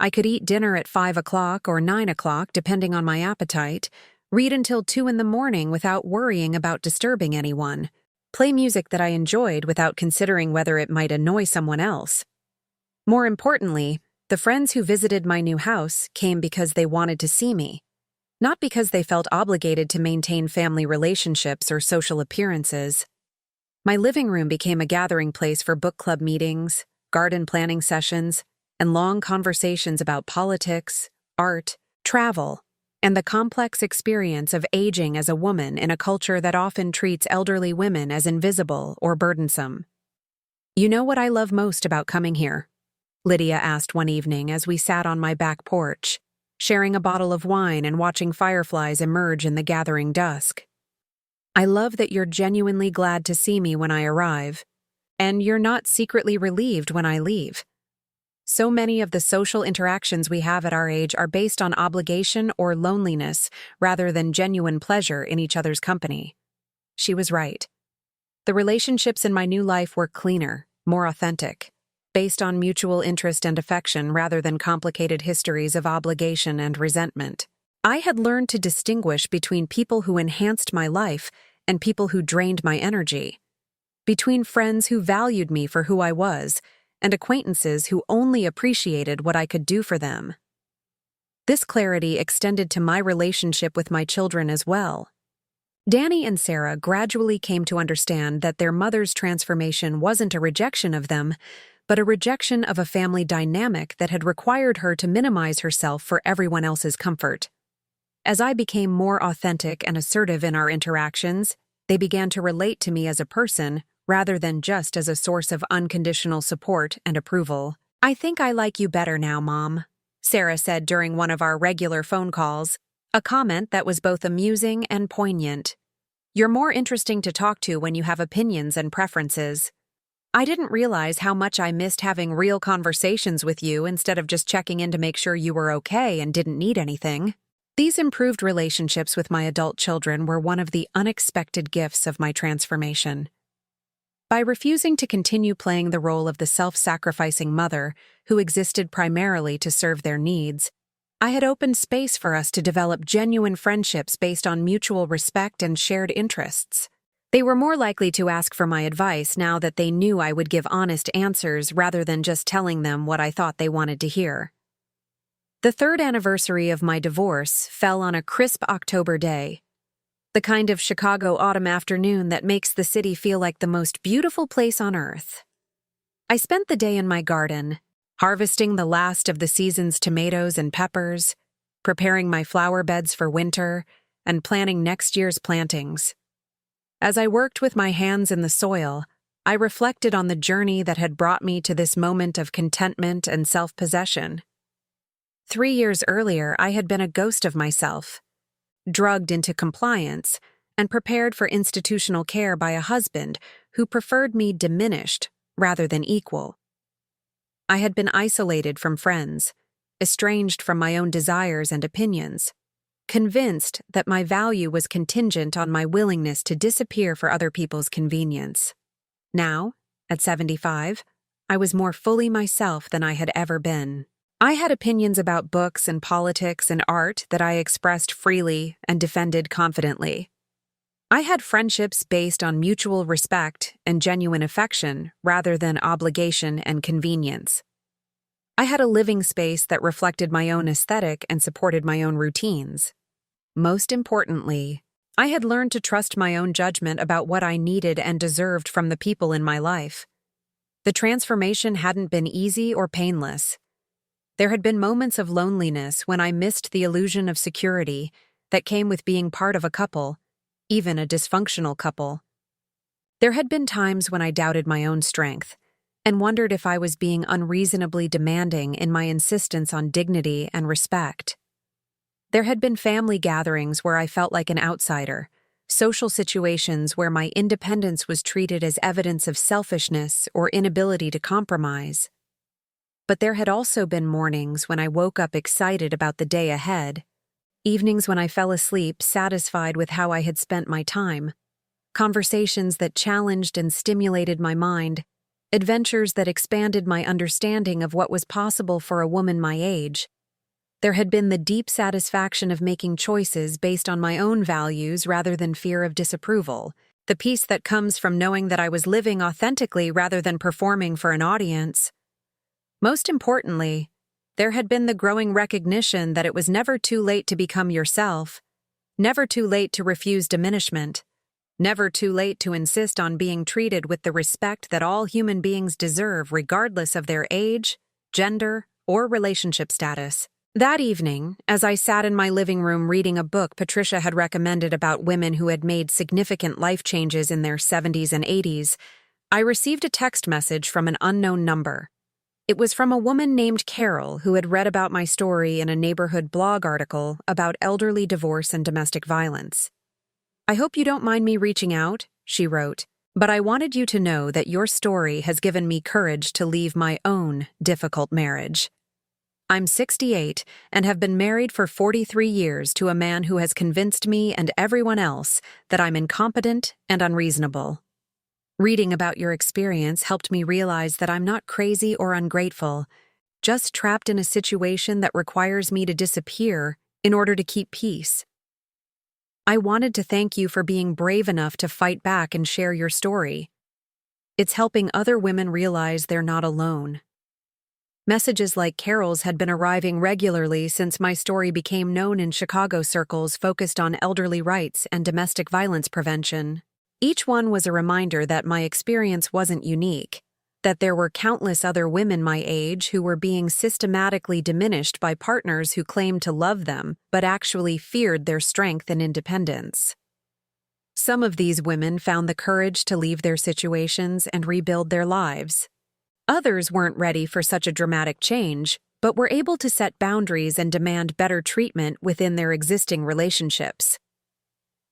I could eat dinner at 5 o'clock or 9 o'clock, depending on my appetite, read until 2 in the morning without worrying about disturbing anyone, play music that I enjoyed without considering whether it might annoy someone else. More importantly, the friends who visited my new house came because they wanted to see me, not because they felt obligated to maintain family relationships or social appearances. My living room became a gathering place for book club meetings, garden planning sessions, and long conversations about politics, art, travel, and the complex experience of aging as a woman in a culture that often treats elderly women as invisible or burdensome. "You know what I love most about coming here?" Lydia asked one evening as we sat on my back porch, sharing a bottle of wine and watching fireflies emerge in the gathering dusk. "I love that you're genuinely glad to see me when I arrive, and you're not secretly relieved when I leave. So many of the social interactions we have at our age are based on obligation or loneliness rather than genuine pleasure in each other's company." She was right. The relationships in my new life were cleaner, more authentic, based on mutual interest and affection rather than complicated histories of obligation and resentment. I had learned to distinguish between people who enhanced my life and people who drained my energy, between friends who valued me for who I was and acquaintances who only appreciated what I could do for them. This clarity extended to my relationship with my children as well. Danny and Sarah gradually came to understand that their mother's transformation wasn't a rejection of them, but a rejection of a family dynamic that had required her to minimize herself for everyone else's comfort. As I became more authentic and assertive in our interactions, they began to relate to me as a person rather than just as a source of unconditional support and approval. "I think I like you better now, Mom," Sarah said during one of our regular phone calls, a comment that was both amusing and poignant. "You're more interesting to talk to when you have opinions and preferences. I didn't realize how much I missed having real conversations with you instead of just checking in to make sure you were okay and didn't need anything." These improved relationships with my adult children were one of the unexpected gifts of my transformation. By refusing to continue playing the role of the self-sacrificing mother who existed primarily to serve their needs, I had opened space for us to develop genuine friendships based on mutual respect and shared interests. They were more likely to ask for my advice now that they knew I would give honest answers rather than just telling them what I thought they wanted to hear. The third anniversary of my divorce fell on a crisp October day, the kind of Chicago autumn afternoon that makes the city feel like the most beautiful place on earth. I spent the day in my garden, harvesting the last of the season's tomatoes and peppers, preparing my flower beds for winter, and planning next year's plantings. As I worked with my hands in the soil, I reflected on the journey that had brought me to this moment of contentment and self-possession. 3 years earlier, I had been a ghost of myself, drugged into compliance, and prepared for institutional care by a husband who preferred me diminished rather than equal. I had been isolated from friends, estranged from my own desires and opinions, convinced that my value was contingent on my willingness to disappear for other people's convenience. Now, at 75, I was more fully myself than I had ever been. I had opinions about books and politics and art that I expressed freely and defended confidently. I had friendships based on mutual respect and genuine affection rather than obligation and convenience. I had a living space that reflected my own aesthetic and supported my own routines. Most importantly, I had learned to trust my own judgment about what I needed and deserved from the people in my life. The transformation hadn't been easy or painless. There had been moments of loneliness when I missed the illusion of security that came with being part of a couple, even a dysfunctional couple. There had been times when I doubted my own strength and wondered if I was being unreasonably demanding in my insistence on dignity and respect. There had been family gatherings where I felt like an outsider, social situations where my independence was treated as evidence of selfishness or inability to compromise. But there had also been mornings when I woke up excited about the day ahead, evenings when I fell asleep satisfied with how I had spent my time, conversations that challenged and stimulated my mind, adventures that expanded my understanding of what was possible for a woman my age. There had been the deep satisfaction of making choices based on my own values rather than fear of disapproval, the peace that comes from knowing that I was living authentically rather than performing for an audience. Most importantly, there had been the growing recognition that it was never too late to become yourself, never too late to refuse diminishment, never too late to insist on being treated with the respect that all human beings deserve regardless of their age, gender, or relationship status. That evening, as I sat in my living room reading a book Patricia had recommended about women who had made significant life changes in their 70s and 80s, I received a text message from an unknown number. It was from a woman named Carol who had read about my story in a neighborhood blog article about elderly divorce and domestic violence. "I hope you don't mind me reaching out," she wrote, "but I wanted you to know that your story has given me courage to leave my own difficult marriage. I'm 68 and have been married for 43 years to a man who has convinced me and everyone else that I'm incompetent and unreasonable. Reading about your experience helped me realize that I'm not crazy or ungrateful, just trapped in a situation that requires me to disappear in order to keep peace. I wanted to thank you for being brave enough to fight back and share your story. It's helping other women realize they're not alone." Messages like Carol's had been arriving regularly since my story became known in Chicago circles focused on elderly rights and domestic violence prevention. Each one was a reminder that my experience wasn't unique, that there were countless other women my age who were being systematically diminished by partners who claimed to love them but actually feared their strength and independence. Some of these women found the courage to leave their situations and rebuild their lives. Others weren't ready for such a dramatic change, but were able to set boundaries and demand better treatment within their existing relationships.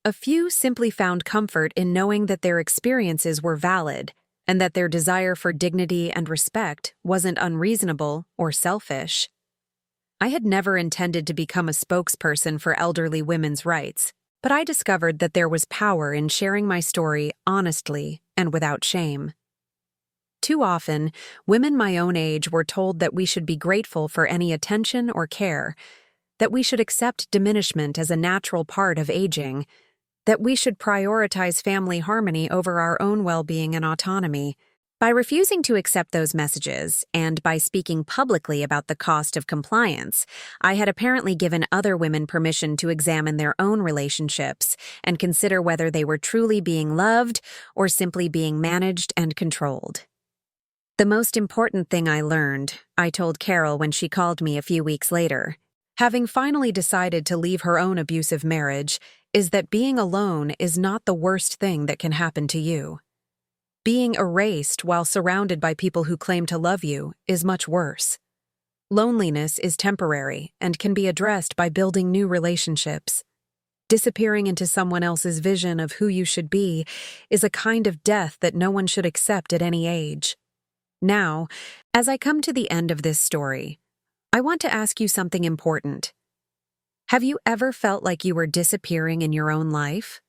A few simply found comfort in knowing that their experiences were valid and that their desire for dignity and respect wasn't unreasonable or selfish. I had never intended to become a spokesperson for elderly women's rights, but I discovered that there was power in sharing my story honestly and without shame. Too often, women my own age were told that we should be grateful for any attention or care, that we should accept diminishment as a natural part of aging, that we should prioritize family harmony over our own well-being and autonomy. By refusing to accept those messages, and by speaking publicly about the cost of compliance, I had apparently given other women permission to examine their own relationships and consider whether they were truly being loved or simply being managed and controlled. The most important thing I learned, I told Carol when she called me a few weeks later, having finally decided to leave her own abusive marriage, is that being alone is not the worst thing that can happen to you. Being erased while surrounded by people who claim to love you is much worse. Loneliness is temporary and can be addressed by building new relationships. Disappearing into someone else's vision of who you should be is a kind of death that no one should accept at any age. Now, as I come to the end of this story, I want to ask you something important. Have you ever felt like you were disappearing in your own life?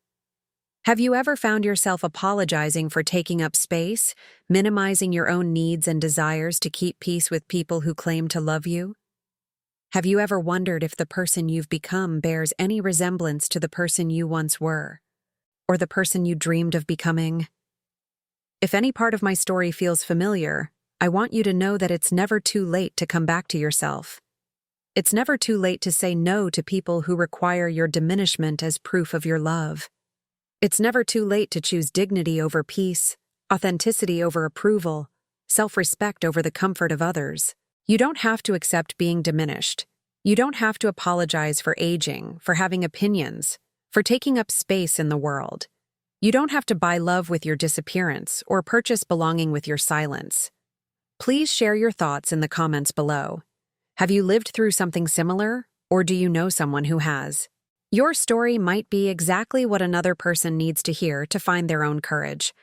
Have you ever found yourself apologizing for taking up space, minimizing your own needs and desires to keep peace with people who claim to love you? Have you ever wondered if the person you've become bears any resemblance to the person you once were, or the person you dreamed of becoming? If any part of my story feels familiar, I want you to know that it's never too late to come back to yourself. It's never too late to say no to people who require your diminishment as proof of your love. It's never too late to choose dignity over peace, authenticity over approval, self-respect over the comfort of others. You don't have to accept being diminished. You don't have to apologize for aging, for having opinions, for taking up space in the world. You don't have to buy love with your disappearance or purchase belonging with your silence. Please share your thoughts in the comments below. Have you lived through something similar, or do you know someone who has? Your story might be exactly what another person needs to hear to find their own courage.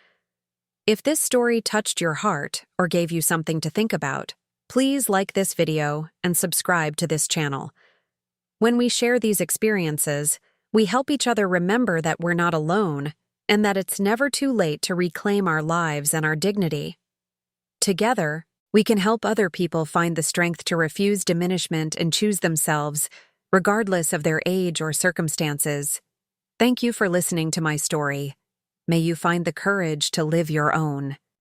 If this story touched your heart or gave you something to think about, please like this video and subscribe to this channel. When we share these experiences, we help each other remember that we're not alone and that it's never too late to reclaim our lives and our dignity. Together, we can help other people find the strength to refuse diminishment and choose themselves, regardless of their age or circumstances. Thank you for listening to my story. May you find the courage to live your own.